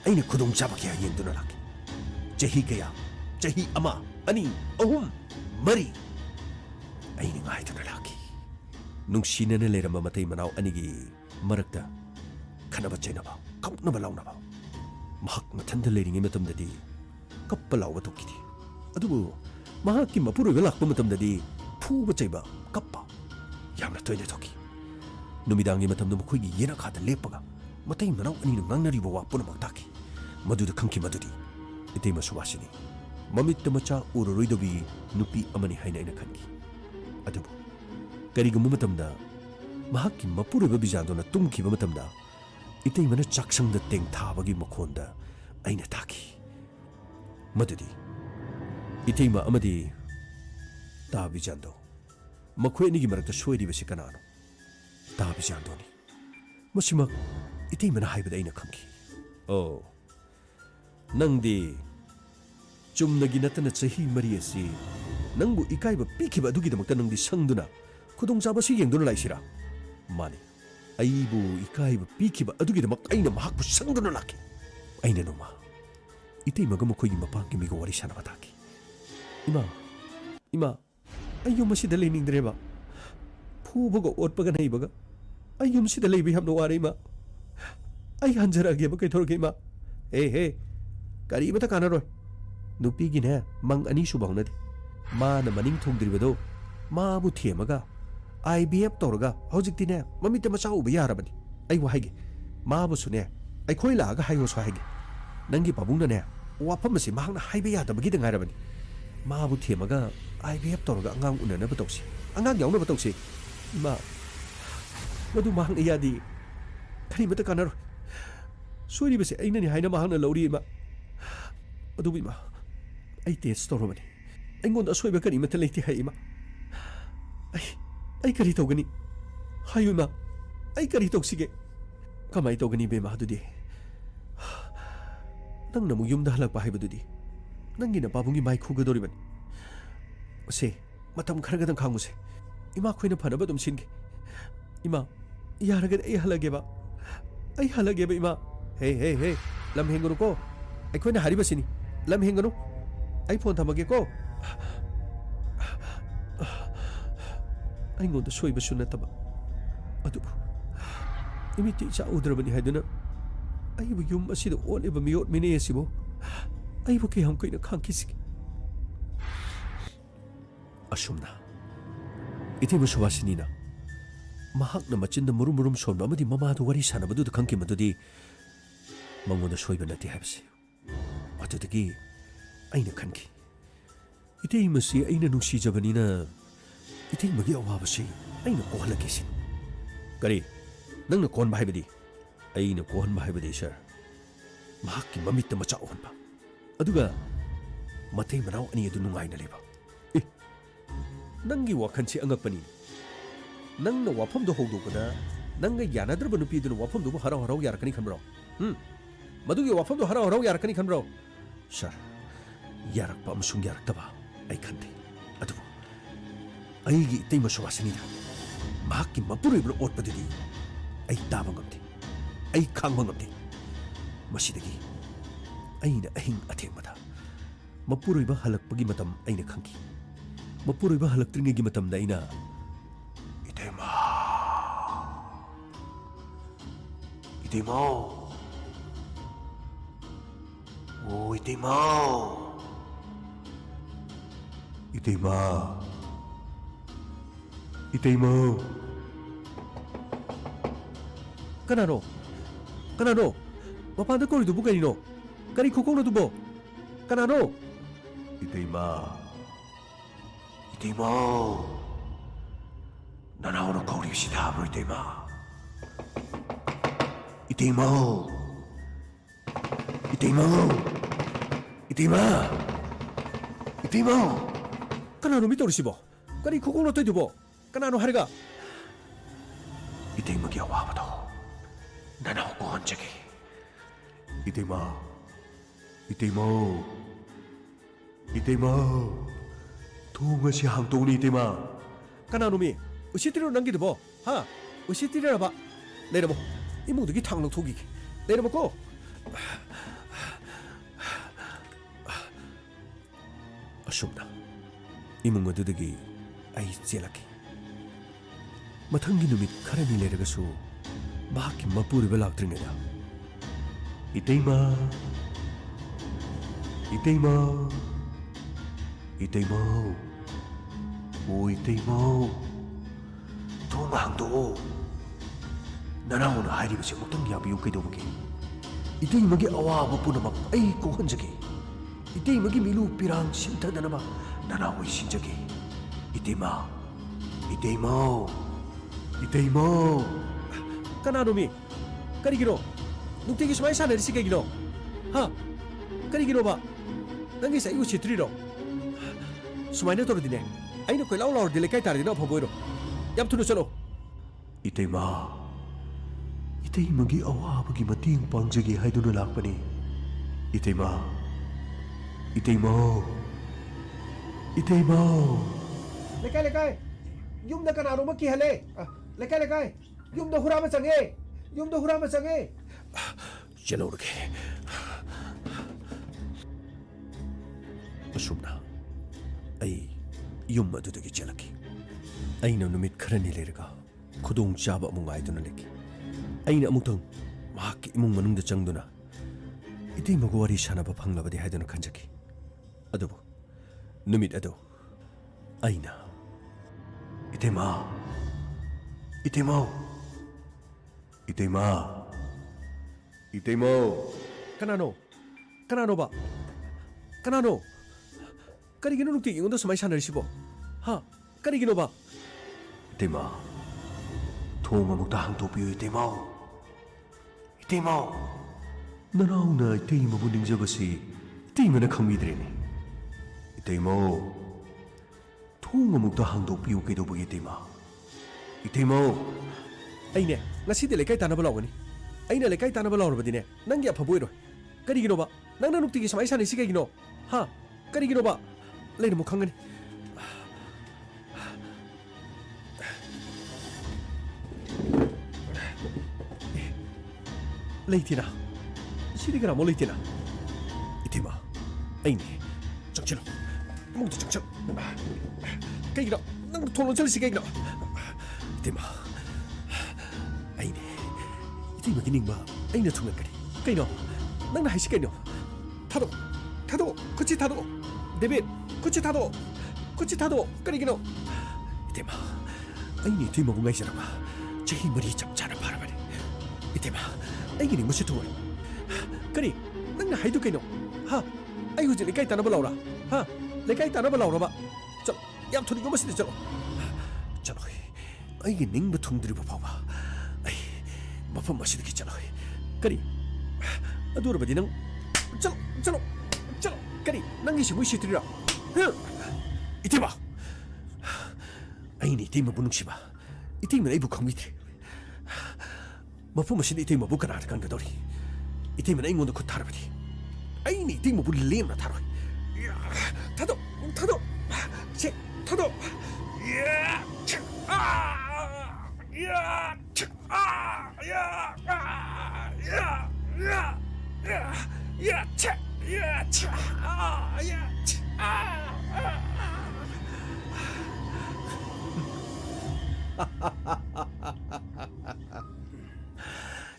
Aina khudong chaba kya yenduna laki. Chahi kaya, chahi ama, ani, ahum, mari. Aina ngaiduna laki. Nungsinana leramba matay manaw anigi marakta khanaba chainaba, kapnaba lawnaba. Mahak mathanda leiringi matamdadi kappalawa tokkidi. Adubu mahakki mapuroiba lakpa matamdadi phuba chaiba kappa yamna toina tokki. Numidangi matamda mukhoigi yena khada lepaga matai manaw ani ngangnariba wa punamak taki. Maduda khangki madudi itema suwasini mamitta macha uroroidobi nupi amani haina ina khanki. Adubu karigumma matamda mahakki mapuroiba bijandona tumkiba matamda itei mana chaksangda teng thabagi makhonda aina taki. Madudi itei ma amadi ta bijando makhoi ni gi marakta soiriba sikanano ta bijandoni masima itei mana haibada aina khanki. Oh nangdi chumnagi natana chahi mari asi nangbu ikaiba pikiba adugidamakta nangdi sangduna khudongchaba si yengduna laisira mani aibu ikaiba pikiba adugidamak aina mahakbu sangduna laki. Aina noma itei maga makhoi gi mapangki miga wari sanaba taki. Ima ayyum masida leiningdreba phubaga otpaga naibaga ayyum sida leibi hamno ware ima ai hanjarage ba kai thorge ima he kari bata kanaroi nupi gi ne mang ani subang ma na maning thongdribado ma bu themaga IVF torga hojikti ne mamita macha uba yarabani ai wa haige ma bu sune ai khoi la ga hayo so haige nangi pabungna ne wafam si mahang na haibe ya tabagi da ngarabani ma bu themaga IVF torga angang unana batoksi angang yauna batoksi ma madu mahang iyadi kari mata kanaroi soiri bese aina ni haina mahang na lauri ma adu bi ma ai test torobani ai ngon asoiba kari mata leiti hai ma ai kari togani hayu ma ai kari toksige kamai togani be ma adudi nang namu yumda halakpa haibadudi nangi na babungi mai khugadoribani se matam kharaga dang khanguse ima khoina phanaba dum singe ima yaraga ai halage ba ima he lam hengunu ko ai khoina hariba sini lam hengunu ai phone thamage ko ai ngonda soiba sunataba adu imiti cha udrabani haiduna ai bu yum asida oliba miot mine asibo ai bu ke ham koina khangkisik asumna iti bu suwasinina mahakna machinda murum sonba amadi mamadu wari sanabadu da khangki madudi mangonda soiba nati habsi adudagi aina khanki iti masi aina nungsi jabanina iti magi awabasi aina kohalakisi kari nangna kon bahibadi aina kohon bahibadi sir mahakki mamitta macha onba aduga matay manaw ani adu nungai na leba nangi wakhansi angapani nangna wafam do hogdo kada nanga yanadra banu pi du wafam do harau yarakani khanbro madugi wafam do harau yarakani khanbro sir yarak pa amsung yarak taba ai khante adu ai gi tei maswasani da mahakki mapuri bro ot padidi ai taba ngamti ai khangma ngamti masidagi aina ahing athengmada mapuri ba halakpagi matam aina khangki mapuri ba halaktringi matam da aina Itema oh Itema kanano mapanda ko ridubu kanino kari khokong na dubo kanano Itema nanao no kauri sida bro Itema 이태모, 이태모, 이태모, 이태모. 까나노 미토르시보. 까니 그걸로 떠이두보. 까나노 하리가. 이태모기 와봐도 나나 오고 언제기. 이태모, 이태모, 이태모. 동아시 항동니 이태모. 까나노미. 으시티로 남기두보. 하. 으시티로 봐. 내려보. 이몽둥이 탕록 독이기. 내려보고. 아쉽다. 이몽 어두득이 아이 젤라기. 마탕기 놈이 카라니 내려가서 마키 마뿌리 belak드ring이다. 이때마, 이때마, 이때마, 오 이때마, 동항도. 나나 오늘 하이리버시 못한 야비우 그이도보기. 이때마기 아와바 뿌나막 아이 고헌적이. 이때마기 미루 피랑 심타다나마 나나 오이 신적이. 이때마, 이때마, 이때마. 까나노미, 까리기로. 눅대기 수마이 사내리 시계기로. 하, 까리기로 봐. nangi sa iu chitriro. 수마이네 떨어지네. 아이는 거의 라울라울 딜레까지 다르디나 보보이로. 얌투는 썰어. 이때마. 이때마기 아와바기 마팅 빵저기 하이두는 락바니. 이때마. 이때마. 이때마. 레카이. 욤다 까나로 마키 할래. 레카이. 욤다 후라마 상해. 욤다 후라마 상해. 젤로르게. ꯑꯁꯨꯝꯅ ꯑꯩ ꯌꯨꯝ ꯑꯗꯨꯗꯒꯤ ꯆꯦꯜꯂꯛꯈꯤ꯫ ꯑꯩꯅ ꯅꯨꯃꯤꯠ ꯈꯔꯅꯤ ꯂꯩꯔꯒ ꯈꯨꯗꯣꯡꯆꯥꯕ ꯑꯃꯨꯛ ꯉꯥꯏꯗꯨꯅ ꯂꯩꯈꯤ꯫ ꯑꯩꯅ ꯑꯃꯨꯛꯇꯪ ꯃꯍꯥꯛꯀꯤ ꯏꯃꯨꯡ ꯃꯅꯨꯡꯗ ꯆꯪꯗꯨꯅ ꯏꯇꯩꯃꯒ ꯋꯥꯔꯤ ꯁꯥꯟꯅꯕ ꯐꯪꯂꯕꯗꯤ ꯍꯥꯏꯗꯨꯅ ꯈꯟꯖꯈꯤ꯫ ꯑꯗꯨꯕꯨ ꯅꯨꯃꯤꯠ ꯑꯗꯨ ꯑꯩꯅ 이태마, 이태마, 이태마, 이태마. 까나노 봐. 까나노. 까리기노 룩띠 이건도 수마이 샤너리시보. 하, 까리기노 봐. 이태마. 통아묵다 항도비오 이태마. 이태마. 나나오나 이태마 분딩 저것이 이태마나 강미들이니. 이태마. 통아묵다 항도비오 그도보기 이태마. 이태마. 아이네, 나시데 레카이 타나바 라오니. 아이네 레카이 타나바 라오르바디네. 난게 아파 보이로. 까리기노 봐. 낭나 룩띠기 수마이 샤니 시계기노. 하, 까리기노 봐. 레이는 뭐 강간이. 레이티나. 시리그라 뭐 레이티나. 이태마. 아이니. 정치로. 몽도 정치로. 까이기노. 낭도 통로 절시 까이기노. 이태마. 아이니. 이태마 기닝마. 아이나 통면까리. 까이노. 낭나 하이시 까이노. 타도. 그치 타도. 데빗. 그치 타도. 까리기노. 이태마. 아이니 이태마 공가이시라마. 제히 머리 잡자나 바라바리. 이태마. 아이기니 무시 통을. 까리. 낭나 하이도 까이노. 하. 아이고 저 레카이 타나 발라오라. 하. 레카이 타나 발라오라 봐. 저 얌토니 이거 무슨 저러. 저러. 아이기 닝부 통들이고 봐봐. 아이. 뭐품 마시는 잖아. 까리. 아도르 바디는 저러. 까리. 낭기시 무시 들이라. 이태마. 아이니 이태마 부능시바. 이태마 이부 강미들. 마포마신 이태마 부카나 간가도리. 이태마 잉원도 그 타르바디. 아이니 이태마 불레나 타로. 타도. 제 타도. 야.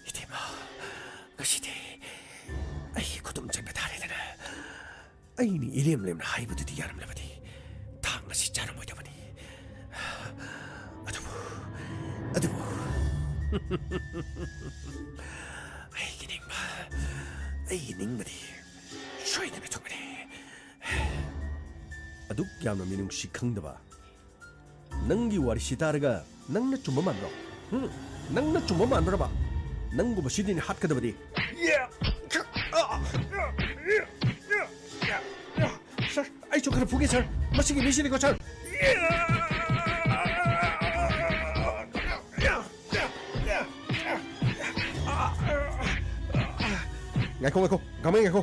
이태마, 그시대. 아이 고동장배 다리드나. 아이니 이렘렘 하이브드디 야름레바디. 당나시 짜는 모여보니. 아두부. 아이 닝마디. 쇼이네 메토마디. 아둑 야노 미능시 강다바. 낭기 와리 시다르가 낭나 좀 만들어. 낭나 좀 만들어 봐. ꯅꯪꯕꯨ ꯃꯁꯤꯗꯤꯅꯤ ꯍꯥꯠꯀꯗꯕꯗꯤ ꯁꯔ ꯑꯩꯁꯨ ꯈꯔ ꯐꯨꯒꯦ ꯁꯔ ꯃꯁꯤꯒꯤ ꯃꯤꯁꯤꯅꯤꯀꯣ sir ngako gamay ngako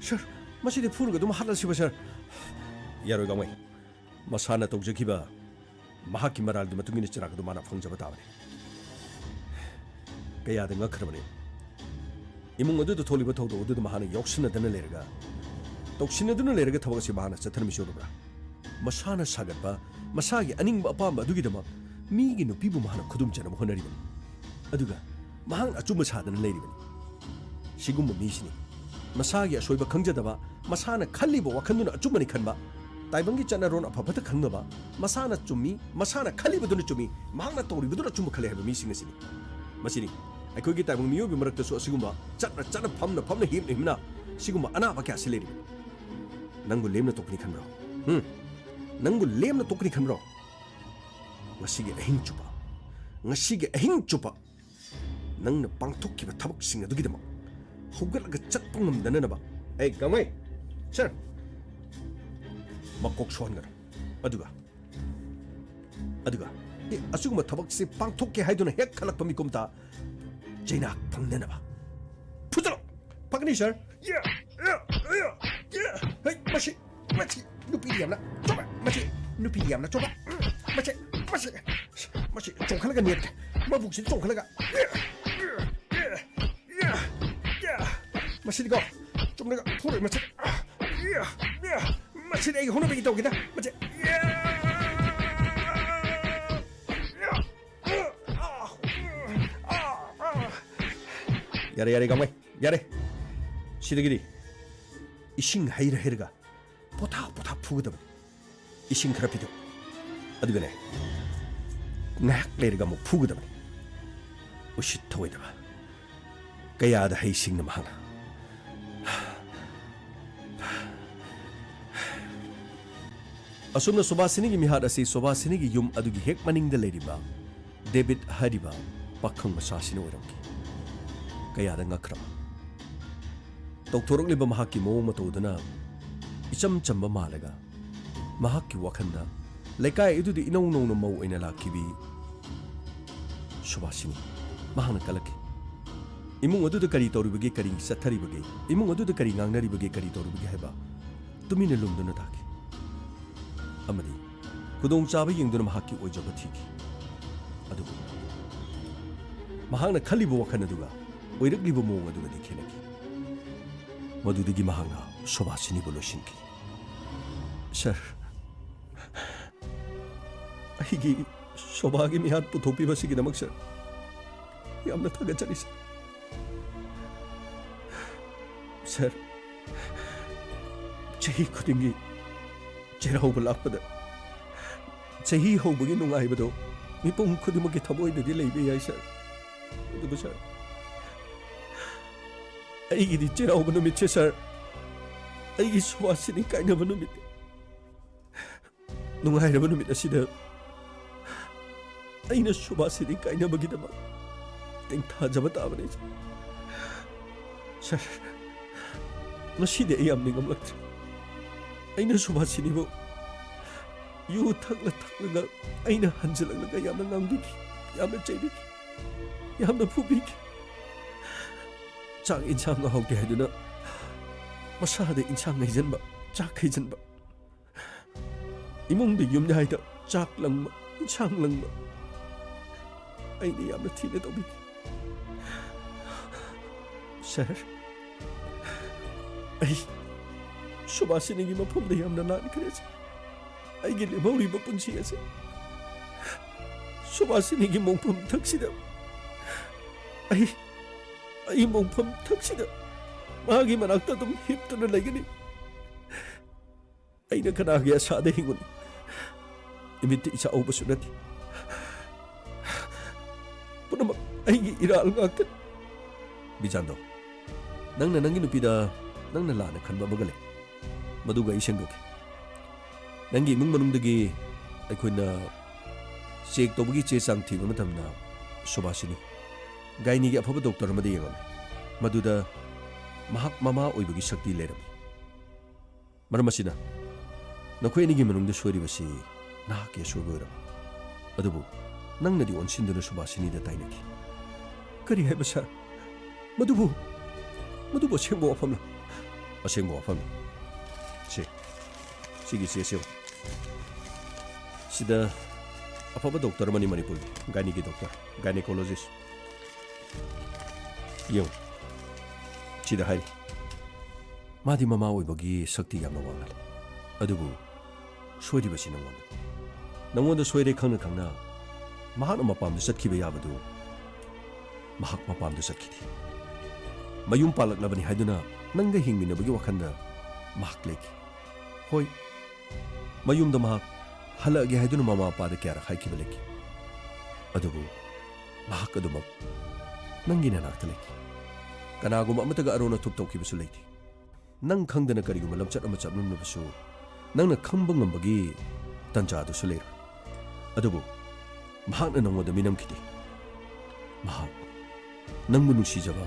sir masidi furuga dum hatal siba sir yaroi gamay masana tawjakiba mahaki maral di matungini chiraka dum mana phongjaba tabani kaya da ngakhrabani imung adu tholiba thawdo adu mahana yoksina dana lerga toksina duna lerga thawga si mahana chatharmi shurubra masana sagatba masagi aningba apamba adugi dama migi nupibu mahana khudum chana honaribani aduga mahang achuma sadana leribani sigumba misini masagi asoiba khangjadaba masana khalliba wakhanduna achumani khanba taibangi chanaron afabata khangnaba masana chummi masana khalliba duna chummi mahangna tawribaduna chumba khale haba mising asini masini aikogi taibang miyobi marakta su asigumba chana phamna himna sigumba anaba kya sileri nangu lemna tokni khanbro nangu lemna tokni khanbro ngasigi ahing chupa nangna pangthokkiba thabak sing adugidama hugalaga chatpa ngamdanaba ay gamay sir makok shongar aduga asuguma thabak se pangthokke haiduna hek khalak pamikumta jaina phangnanaba putalo pagni sir hey machi nupi yamna choba machi chongkhalaga net mabuksin chongkhalaga masih cuma nggak pura masih lagi hono begitu kita masih yare gamai yare sida gini ising hairga pota puga dam ising kerapido adu gane ngak lerga mo puga dam ushit thoi dam kaya ada haising na mahana asumna Subhasini gi mihad asi Subhasini gi yum adugi hek maning da leriba David hariba pakhang masasini oramki kaya da ngakra doktorok liba mahaki mo matodana icham chamba malaga mahaki wakhanda lekai idudi inong nong no mau ina lakibi Subhasini mahana kalaki imung adu da kari toribage kari satharibage imung adu da kari ngangnaribage kari toribage heba tumine lumduna taki amadi kudong chaba yengduna mahaki oijaba thiki adugu mahangna khalibu wakhana aduga oiraklibu mong aduga di khenaki madudagi mahangna Subhasini boloshinki sir aigi Subhagi mihad puthopi basigi namak sir yamna thagachari sir chahi khudingi ꯆꯩꯔꯥꯎꯕ ꯂꯥꯛꯄꯗ ꯆꯍꯤ ꯍꯧꯕꯒꯤ ꯅꯨꯡꯉꯥꯏꯕꯗꯣ ꯃꯤꯄꯨꯝ ꯈꯨꯗꯤꯡꯃꯛꯀꯤ ꯊꯃꯣꯏꯗꯗꯤ ꯂꯩꯕ ꯌꯥꯏ sir ꯑꯗꯨꯕꯨ sir ꯑꯩꯒꯤꯗꯤ ꯆꯩꯔꯥꯎꯕ ꯅꯨꯃꯤꯠꯁꯦ ꯁꯔ ꯑꯩꯒꯤ Subhasini ꯀꯥꯏꯅꯕ ꯅꯨꯃꯤꯠ ꯅꯨꯡꯉꯥꯏꯔꯕ ꯅꯨꯃꯤꯠ ꯑꯁꯤꯗ ꯑꯩꯅ Subhasini ꯀꯥꯏꯅꯕꯒꯤꯗꯃꯛ ꯇꯦꯡꯊꯥꯖꯕ ꯇꯥꯕꯅꯤ ꯁꯔ ꯉꯁꯤꯗꯤ ꯑꯩ ꯌꯥꯝ ꯅꯤꯡꯉꯝꯂꯛꯇ꯭ꯔꯦ aina Subhasini bo yu thakla aina hanjalaga yamna ngangbiki yamna chaibiki yamna phubiki chang inchang hauke haiduna masada inchang ngaijanba chak khaijanba imung de yumna haida chak langma inchang langma aina yamna thina tobiki sir ai Subhasini gi mafamda yamna nan khrese aigi lemhauri ba punsi ase Subhasini gi mongpham thaksida ai mongpham thaksida magi manakta dum hiptuna laigani aina kana gi asada hinguni imiti isa oba sunati punama aigi iral ngakta bijando nangna nangi nupida nangna lana khanba magale maduga isengdoki nangi imung manungdagi aikoina check tobagi che chang thiba matamna Subhasini गाइनीगी अफब doctor अमदे येंगमे मदुदा महक ममा ओइबगी शक्ति Laramie मरम असिना नखोइनिगी मनुंग सोइरिबसी नाके सोइबोरम अदुबु नंगनदी ओनसिंदुना सुबासिनीदा ताइनकी करी है सर मदुबु असेंबो वफमला असेंबो वफम सिगी सेसेव सिदा अफब डॉक्टर मनी मणिपुर गाइनीगी डॉक्टर गाइनेकोलॉजिस्ट यो सिदा हाई मादी ममा ओइबगी शक्ति यामना वांगल अदुबु सोइरिबसी नंगोंद सोइरे खंगना खंगना महान मपाम चटखिबे याबदु महाक मपाम चटखिदि मयुम पालकनबनी हाइदुना नंगा हिंगमिनबगी वखंदा महाक लेकी होय मयुमदा महाक हलगे हाइदुना ममा पादा क्यारा हाइखिबे लेकी अदुबु महाक अदुमक नंगी नानाक्ता लेकी कनागुम अमतगा अरोना थुप तौखिबसु लेती नंग खंगदना करिगुम लमचट अमा चपनुनबसु नंगना खंब ngambagi tanjadusु लेर अदुबु महाकना नंगोदा मिनमखिदि महाक नंगबु नुसिजबा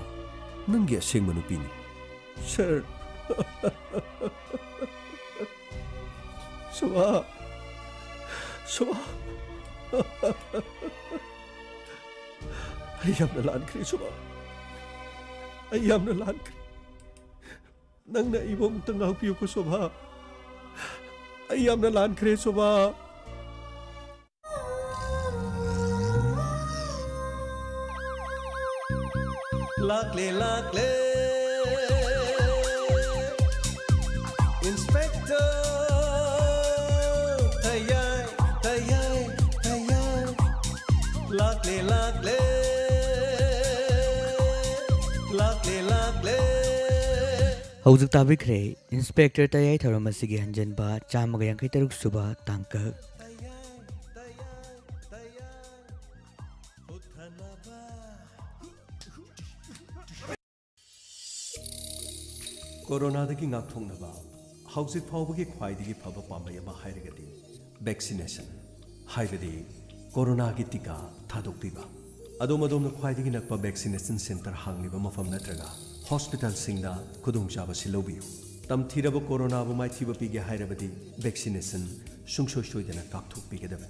नंगे असेंगबा नुपिनी सर सुबा अय्यामना लानख्रे सुबा अय्यामना लानख्रे नंगना इबोम तंगापियो को शोभा अय्यामना लानख्रे शोभा लाकले इंस्पेक्टर तैयार लाकले हौजुक ताबिख्रे इंस्पेक्टर तयाई थौरम असिगी हंजनबा 153 सुबा तांकक कोरोनादगी ngakthongnaba hauzik phawbagi khwaidigi phaba pambai ama hairagadi vaccination haibadi corona gi tika thadokpiba adomadomna khwaidigi nakpa vaccination center hangliba mafam natraga hospital singda khudungchaba silobiu tamthiraba corona bu mai thiba pige hairabadi vaccination sungsoi soidana kakthokpigadabe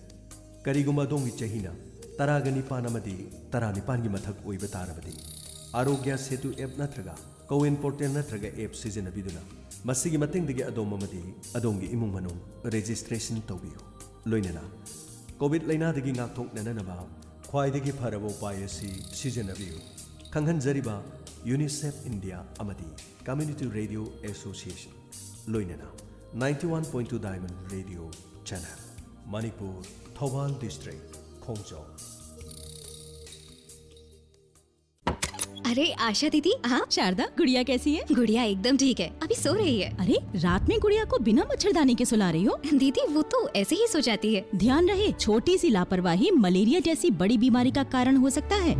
kariguma dongi chahina taragani panamadi tarani pangi mathak oiba tarabadi arogya setu app natraga CoWIN portal नत्रगा app सिजनबिदुना मसिगी मतंगदगी अदोम अमदी अदोमगी इमुंग मनु registration तौबियु लोइनना कोविड लाइनादगी ngakthoknanaba ख्वाइदगी फरबो उपायसी सिजनबियु खंगहनजरिबा यूनिसेफ इंडिया अमदी कम्युनिटी रेडियो एसोसिएशन लोइनना 91.2 diamond radio channel Manipur Thoubal district खोंगजो अरे आशा दीदी। हाँ शारदा, गुड़िया कैसी है? गुड़िया एकदम ठीक है, अभी सो रही है। अरे रात में गुड़िया को बिना मच्छरदानी के सुला रही हो? दीदी वो तो ऐसे ही सो जाती है। ध्यान रहे, छोटी सी लापरवाही मलेरिया जैसी बड़ी बीमारी का कारण हो सकता है।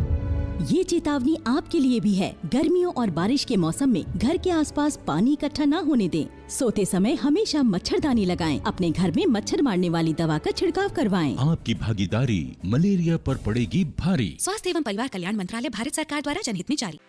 ये चेतावनी आपके लिए भी है। गर्मियों और बारिश के मौसम में घर के आसपास पानी इकट्ठा न होने दें। सोते समय हमेशा मच्छरदानी लगाएं। अपने घर में मच्छर मारने वाली दवा का छिड़काव करवाएं। आपकी भागीदारी मलेरिया पर पड़ेगी भारी। स्वास्थ्य एवं परिवार कल्याण मंत्रालय, भारत सरकार द्वारा जनहित में जारी।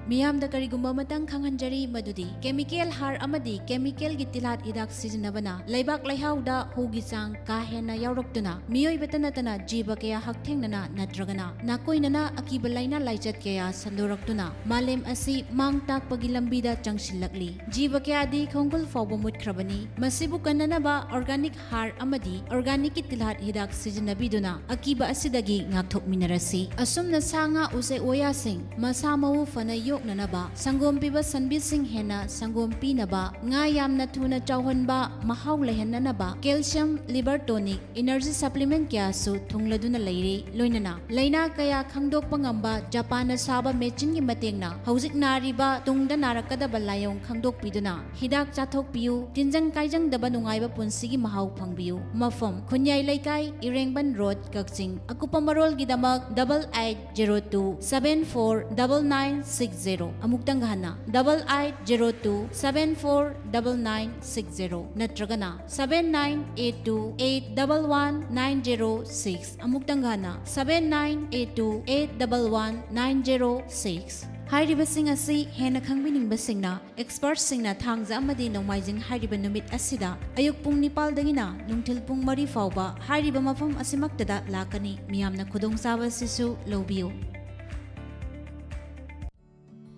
मियामदा करिगुम्बा मतंग खंगहनजरी मदुदी केमिकल हार अमदी केमिकल गी तिलात इदाक सिजनबना लैबाक लैहाउदा होगी चांग का हेना यावरक्तुना मियोइबता नतना जीव कया हकथेंगना नत्रगना नाकोइनना अकीब लाइना लाइचत कया संदोरक्तुना मालेम असि मांग ताकपगी लंबीदा चंगसिलकली जीव कयादी खोंगुल फावबो मुतख्रबनी मसिबु कन्ननबा ऑर्गेनिक हार अमदी ऑर्गेनिक की तिलात इदाक सिजनबिदुना अकीबा असिदगी ngakthokminarasi असुमना सांगा उसे ओयासिंग मसा मऊ फना योगननबा संगोम पीबा सनबिसिंग हेना संगोम पीनबा nga yamna thuna chawhanba mahaw lehananaba calcium liver tonic energy supplement kya su thungladuna leire loinana laina kaya khangdok pangamba japan na saba mechin gi matengna hojik nariba tungda narakada balayong khangdok piduna hidak chathok piu tinjang kaijang daba nungai ba punsi gi mahaw phangbiu mafam khunyai laikai irengban road kakching akupamarol gi damak 8802 749960 802-749960 ꯑꯃꯨꯛꯇꯪ ꯍꯟꯅ 8802-749960 ꯅꯠꯇ꯭ꯔꯒꯅ 7982-811-906 ꯑꯃꯨꯛꯇꯪ ꯍꯟꯅ 7982-811-906 ꯍꯥꯏꯔꯤꯕꯁꯤꯡ ꯑꯁꯤ ꯍꯦꯟꯅ ꯈꯪꯕꯤꯅꯤꯡꯕꯁꯤꯡꯅ ꯑꯦꯛꯁꯄꯔꯠꯁꯤꯡꯅ ꯊꯥꯡꯖ ꯑꯃꯗꯤ ꯅꯣꯡꯃꯥꯏꯖꯤꯡ ꯍꯥꯏꯔꯤꯕ ꯅꯨꯃꯤꯠ ꯑꯁꯤꯗ ꯑꯌꯨꯛ ꯄꯨꯡ 9ꯗꯒꯤꯅ ꯅꯨꯡꯊꯤꯜ ꯄꯨꯡ 4 ꯐꯥꯎꯕ ꯍꯥꯏꯔꯤꯕ ꯃꯐꯝ ꯑꯁꯤꯃꯛꯇꯗ ꯂꯥꯛꯀꯅꯤ ꯃꯤꯌꯥꯝꯅ ꯈꯨꯗꯣꯡꯆꯥꯕ ꯑꯁꯤꯁꯨ ꯂꯧꯕꯤꯌꯨ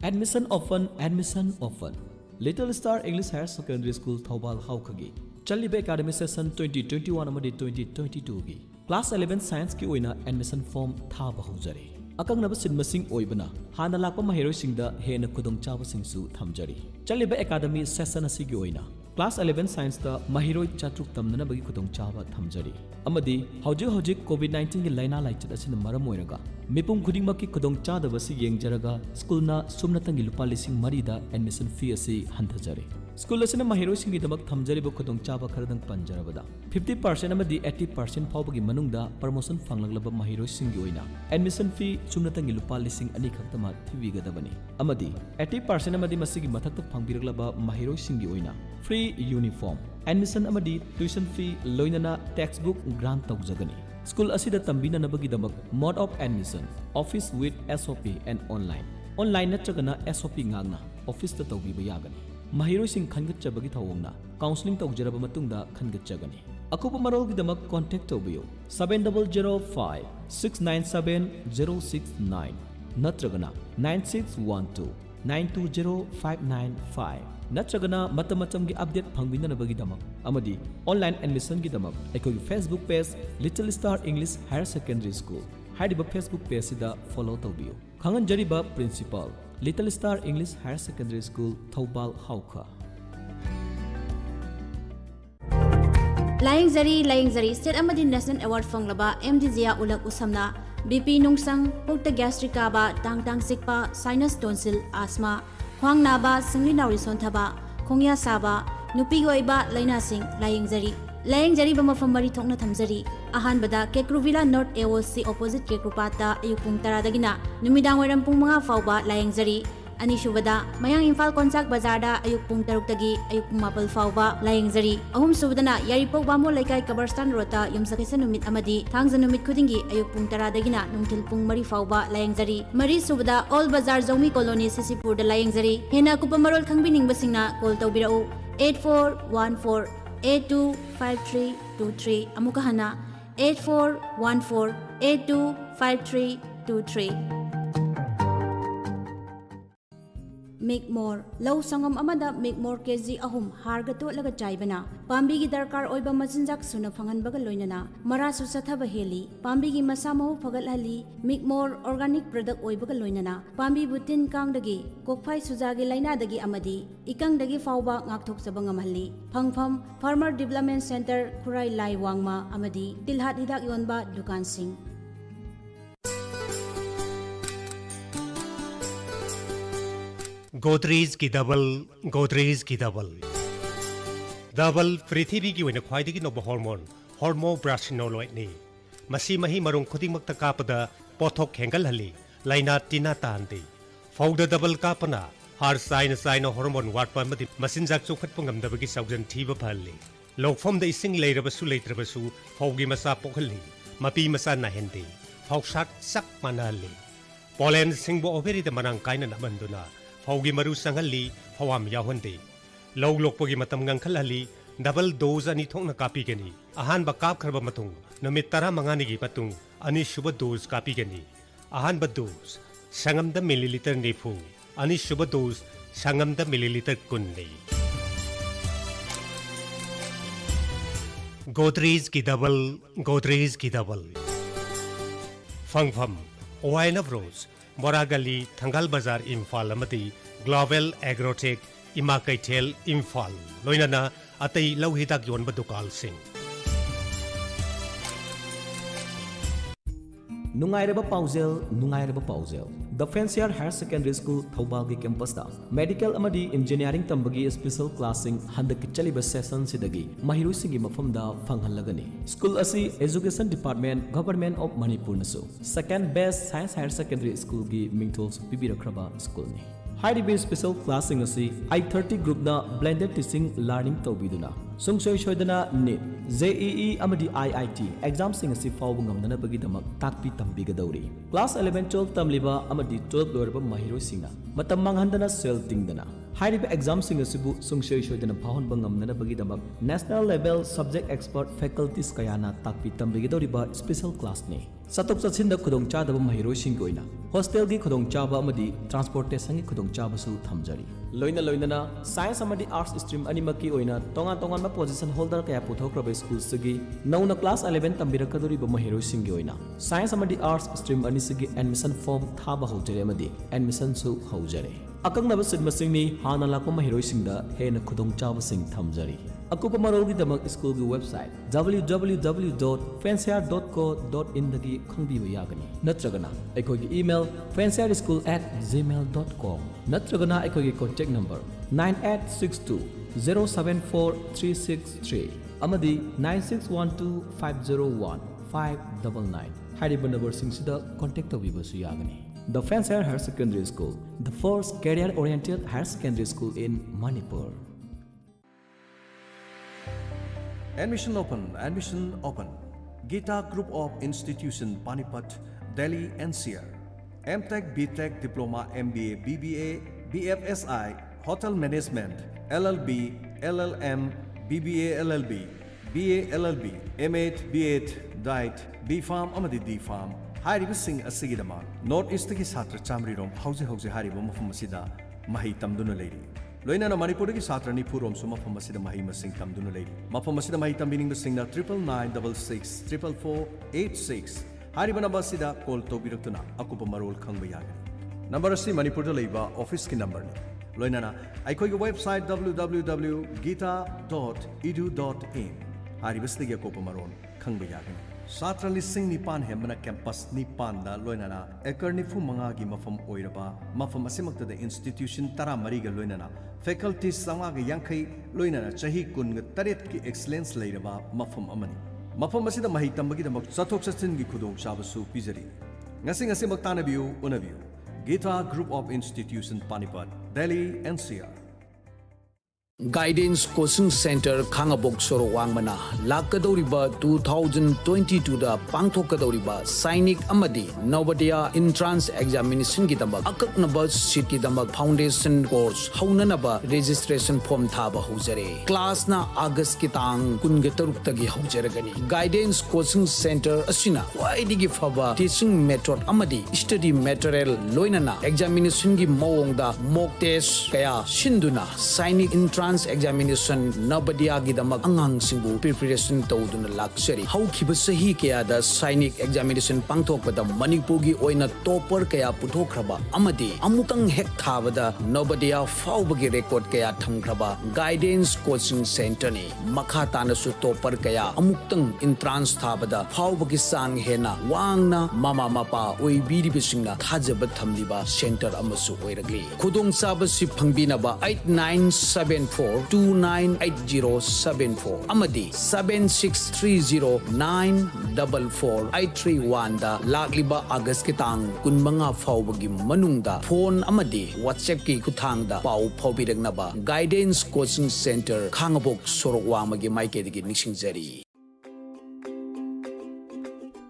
Admission open. Little Star English Higher Secondary School Thobal Haukagi. Chalibe Academy Session 2021 amadi 2022 gi. Class 11 Science ki oina admission form thaba hojari. Akangnabu sinmasing oibana hana lakpa maherosingda hena khudongchaba singsu thamjari. Chalibe Academy Session asigi oina Class 11 Science da mahiroi chatruk tamnana bagi khudongchaba thamjari. Amadi hojik COVID-19 gi laina laichat asina maram oiraga mipum khudingmakki khudongchadaba si yengjaraga schoolna sumnatangi lupa lising marida admission fee asi hanthajari. School asina mahirosinggi damak thamjariba khudongchaba kharadang panjarabada 50% amadi 80% faubagi manungda promotion fanglaglaba mahirosinggi oina admission fee sumnatangi lupa lising ani khaktama thibigadabani. Amadi 80% amadi masigi mathakta phangbiraglaba mahirosinggi oina free uniform admission amadi tuition fee loinana textbook grant tawjagani. School asida tambina nabagi damak mode of admission office with SOP and online natragana SOP ngangna office ta tawbiba yagani. Mahirosing khangatchabagi thawongna counseling tawjaraba matungda khangatchagani. Akupa marolgi damak contact tawbiyo 7005-697-069 natragana 9612-920595 natragana matamgi update phangbinanabagi damak amadi online admission gi damak ekoi Facebook page Little Star English Higher Secondary School haidiba Facebook page sida follow tawbiyo. Khangan jariba principal Little Star English Higher Secondary School Thobal Hauka. Layingzari State amadi National Award fanglaba MDZia ulak usamna BP nungsang pukta gastric kaba tang sikpa sinus tonsil asthma khwang naba singli nauri sonthaba khongya saba nupi goiba laina sing layingzari ba mafam mari thokna thamjari ahanbada Kekruvila North AOC opposite Kekrupata ayupung 10 dagina numidang wairam pung 5 fauba layingzari Anishubada Mayang Imphal Konsak Bazarda ayuk pung 6 dagi ayuk pung 4 fauba layingzari ahum subadana Yaripok Bamo Laikai Kabarstan Rota yumsakisa numit amadi thangza numit khudingi ayuk pung 10 dagina nungthil pung 3 fauba layingzari mari subada All Bazar Zomi Colony Sisipur da layingzari hena kupa marol khangbining basingna call tawbirau 8414825323 amukahana 8414825323 Make more low sangam amada make more kg ahum harga to laga chaibana pambi gi darkar oiba machinjak suna phangan baga loinana mara su sathaba heli pambi gi masamo phagal hali make more organic product oibaga loinana pambi butin kang dagi kokphai sujagi laina dagi amadi ikang dagi fauba ngakthok sabang amhali phangpham farmer development center khurai lai wangma amadi tilhat hidak yonba dukan sing Godrej ki double पृथ्वी की ओइना ख्वाइदगी knob hormone brush no loitni masi mahi marung khudingmakta kapada pothok hengal hali laina tina tandi fauda double kapana har sign hormone watpa mati masinjak chokhat pungam dabagi saujan thiba phali lokfom da ising leirabasu leitrabasu faugi masa pokhalli mapi masa na hendi fausak sak manali pollen singbo overi da manang kaina namanduna faugi maru sangalli fawam yahonde log lokpogi matam ngangkhalali double dose ani thokna kapi gani ahan ba kap kharba matung numit 15 gi patung ani shuba dose kapi gani ahan ba dose sangamda milliliter nifu ani shuba dose sangamda milliliter kunni Godrej ki double Fangpham Owain of Rose Moragali Thangal Bazar Imphal amati Global Agrotech Imakaitel Imphal Loinana Atay Lauhidak Yon Badukal Singh Nungairaba Pausel the फेंसियर higher secondary school Thoubal की campus दा medical अमदी engineering तंबगी special क्लासिंग हंदक चलिब session सिदगी महिरुसिंगी मफमदा फंगहलगनी स्कूल असी education department government of Manipur नसु second best science higher secondary school की मिंगथोल पिबिरखरबा स्कूल ने हाइरिबे स्पेशल क्लासिंग असी I30 ग्रुप ना ब्लेंडेड टीचिंग लर्निंग तौबीदुना सुंगसोय सोयदना नीट JEE अमदी IIT एग्जाम सिंग असी फाव ngamnanabagidamag takpi tambigadauri class 11 12 tamliba amadi 12 loiraba mahiroi singa matam manghandana sel tingdana हाइरिबे एग्जाम सिंग असिबु सुंगसोय सोयदना फाहनबा ngamnanabagidamag national level subject expert faculties kayana takpi tambigadauriba special class ne satok chatsinda khudong chadaba mahiroi sing oina hostel gi khudong chaba amadi transportation gi khudong chaba su thamjari loina science amadi arts stream animaki oina tongan ma position holder kaya puthokraba school sigi nauna class 11 tambirakadoriba mahiroi sing oina science amadi arts stream anisigi admission form thaba hojare amadi admission su hojare akangna basid masingni hana lakpa mahiroi singda hena khudong chaba sing thamjari akupa marol gi damak school gi website www.fancier.co.in dagi khangbiba yagani natragana aikoi gi email fancierschool@gmail.com natragana aikoi gi contact number 9862 074363 amadi 9612501599 hariba number singsida contact tawiba su yagani The Fancier Higher Secondary School, the first career-oriented higher secondary school in Manipur. Admission open. Gita Group of Institution Panipat, Delhi NCR. MTech, BTech, Diploma, MBA, BBA, BFSI, Hotel Management, LLB, LLM, BBA, LLB, BA, LLB, M8, B8, Diet, B-Farm, Amadi D-Farm. हाइरिबसिंग असिगिदमा north east की छात्र चामरीरोम हौजे हारिबा मफम असिदा मही तमदुना लेरी लोइनाना मणिपुर की छात्र निफुरोम सु मफम असिदा मही मसिंग तमदुना लेरी मफम असिदा मही तमबिनिंग बसिंगना 9996644486 हारिबा नंबर असिदा कॉल तोबिरक्तुना अकुपा मरोल खंगबा यागनी नंबर असि मणिपुर लेबा ऑफिस की नंबर ने लोइनाना आइखोई की वेबसाइट www.gita.edu.in हारिबसदिगे अकुपा मरोल खंगबा यागनी छात्र लिसिंग निपान हेमना कैंपस निपान दा लोइनाना एकर निफु मंगा की मफम ओइरबा मफम असिमक्तदा इंस्टीट्यूशन 13 गा लोइनाना फैकल्टीज संगा गा यांखै लोइनाना चही 18 की एक्सीलेंस लेरबा मफम अमनी मफम असिदा मही तंबगी दमक चथोक चथिन की खुदोंग चाबसु पिजरी ngasi maktanabiyu unabiyu Gita Group of Institution Panipat Delhi NCR Guidance Coaching Center Khangabok Soro Wangmana Lakadoriba 2022 da Pangthokadoriba Sainik Amadi Navodaya Entrance Examination Gidamba Akaknaba Seat Gidamba Foundation Course Haunanaba Registration Form Thaba Hojare Class na August Kitang Kungataruk Tagi Hojaragani Guidance Coaching Center Asina Waidigi Faba Teaching Method Amadi Study Material Loinana Examination Gi Mawongda Mock Test Kaya Shinduna Sainik Entrance examination Navodaya Gidamak Angang Singbu preparation Tawduna Laksari Haukiba Sahi Kaya da Sainik examination Pangthokpada Manipurgi Oina Topper Kaya Puthokraba Amadi Amukang Hek Thabada Navodaya Faubagi record Kaya Thamkraba Guidance Coaching Center ni Makha Tanasu Topper Kaya Amuktang entrance Thabada Faubagi Sang Hena Wangna Mama Mapa Oi Biri Bisingna Thajaba Thamliba Center Amasu Oiragli Khudong Saba Si Phangbinaba 8974298074 Amadi 7630944831 da Lakliba August Kitang Kunmanga Faubagi Manungda Phone Amadi WhatsApp ki Kuthang da Pau Phobiragnaba Guidance Coaching Center Khangabok Sorowamagi Maikedi Nishingjari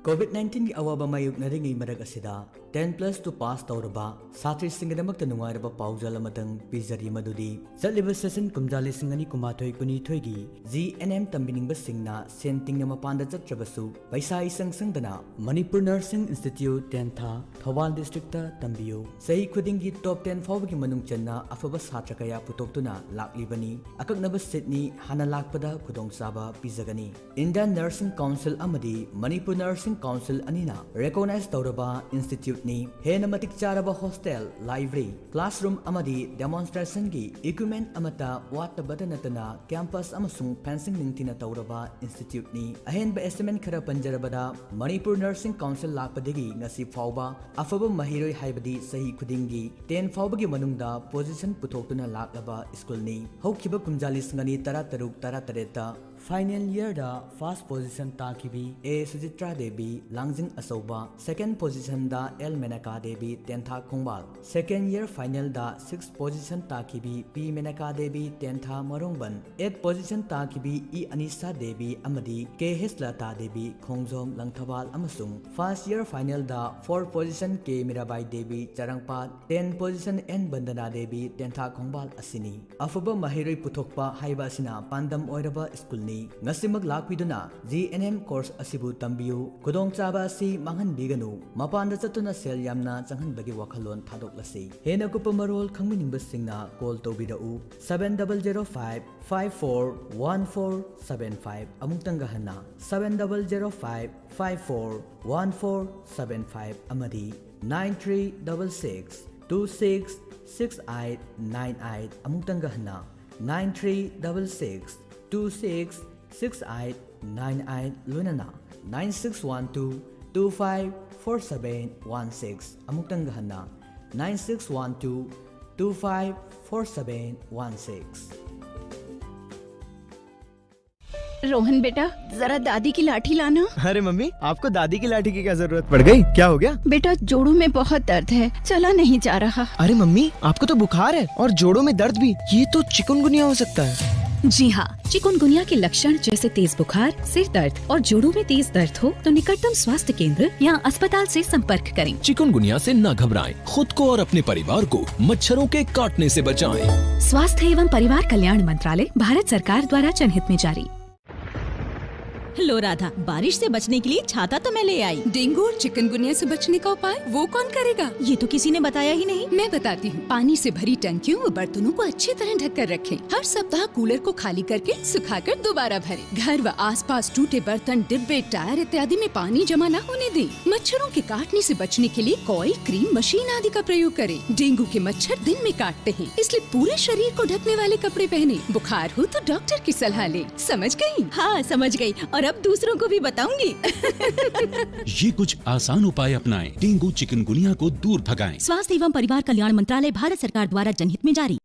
COVID-19 की अवाबा मायुक नरिंगी मरग असिदा 10+ to pass तौरबा साथी सिंगदमक तनुवारबा पाउजल Matang पिजरी मदुदी चलिब session कुमजाले सिंगनी कुमाथोय कुनी थोयगी GNM तंबिनिंग बसिंगना centering मपांद चत्रबसु पैसा इसंग संगदना Manipur nursing institute 10 था Thoubal district तंबियो सही खुदिंगी top 10 फावगी मनुंग चन्ना अफबा छात्र कया पुतोक्तुना लाक्लिबनी अककनब Sydney हाना लाक्पदा खुदोंग साबा पिजगनी इंडियन नर्सिंग काउंसिल अमदी मणिपुर नर्सिंग काउंसिल अनिना recognize तौरबा इंस्टीट्यूट नी हेन मतिक चारबा hostel library classroom amadi demonstration gi equipment amata wat badanatana campus amasung fencing ningtina tawraba institute ni ahen ba estimate khara panjarabada Manipur Nursing Council lakpadagi ngasi fawba afaba mahiroi haibadi sahi khudingi 10 fawbagi manungda position puthokuna laklaba school ni haukiba kumjali singani tara taruk tara tareta Final year da first position takibi A Sujitra Devi Langjing Asoba second position da L Menaka Devi Tentha Khongbal second year final da 6th position takibi P Menaka Devi Tentha Marongban 8th position takibi E Anisa Devi amadi K Hislata Devi Khongjom Langthabal amasung first year final da 4th position K Mirabai Devi Charangpat 10th position N Bandana Devi Tentha Khongbal asini afaba mahiroi puthokpa haiba asina pandam oiraba school ni ngasimag lakpiduna GNM course asibu tambiu kudong chaba si manghan biganu mapanda chatuna sel yamna changhanbagi wakhalon thadoklasi hena kupa marol khangmining singna call tobidau 7005 541475 amungtanga hana 7005 541475 amadi 9366 266898 amungtanga hana 9366 266898 lunana 9612 254716 amutang gahana 9612 254716 Rohan बेटा जरा दादी की लाठी लाना। अरे mummy आपको दादी की लाठी की क्या जरूरत पड़ गई? क्या हो गया? बेटा जोड़ों में बहुत दर्द है, चला नहीं जा रहा। अरे मम्मी आपको तो बुखार है और जोड़ों में दर्द भी, ये तो चिकनगुनिया हो सकता है। जी हाँ, चिकनगुनिया के लक्षण जैसे तेज बुखार, सिर दर्द और जोड़ों में तेज दर्द हो तो निकटतम स्वास्थ्य केंद्र या अस्पताल से संपर्क करें। चिकनगुनिया से न घबराएं, खुद को और अपने परिवार को मच्छरों के काटने से बचाएं। स्वास्थ्य एवं परिवार कल्याण मंत्रालय, भारत सरकार द्वारा जनहित में जारी। लो राधा, बारिश से बचने के लिए छाता तो मैं ले आई। डेंगू और चिकनगुनिया से बचने का उपाय वो कौन करेगा? ये तो किसी ने बताया ही नहीं। मैं बताती हूँ। पानी से भरी टंकियों व बर्तनों को अच्छी तरह ढक कर रखें। हर सप्ताह कूलर को खाली करके सुखाकर दोबारा भरें। घर व आसपास टूटे बर्तन, डिब्बे, टायर इत्यादि में पानी जमा न होने दें। मच्छरों के काटने से बचने के लिए कॉइल, क्रीम, मशीन आदि का प्रयोग करें। डेंगू के मच्छर दिन में काटते हैं, इसलिए पूरे शरीर को ढकने वाले कपड़े पहने। बुखार हो तो डॉक्टर की सलाह ले। समझ गयी? हाँ समझ गयी, और अब दूसरों को भी बताऊंगी। ये कुछ आसान उपाय अपनाएं, डेंगू चिकनगुनिया को दूर भगाएं। स्वास्थ्य एवं परिवार कल्याण मंत्रालय, भारत सरकार द्वारा जनहित में जारी।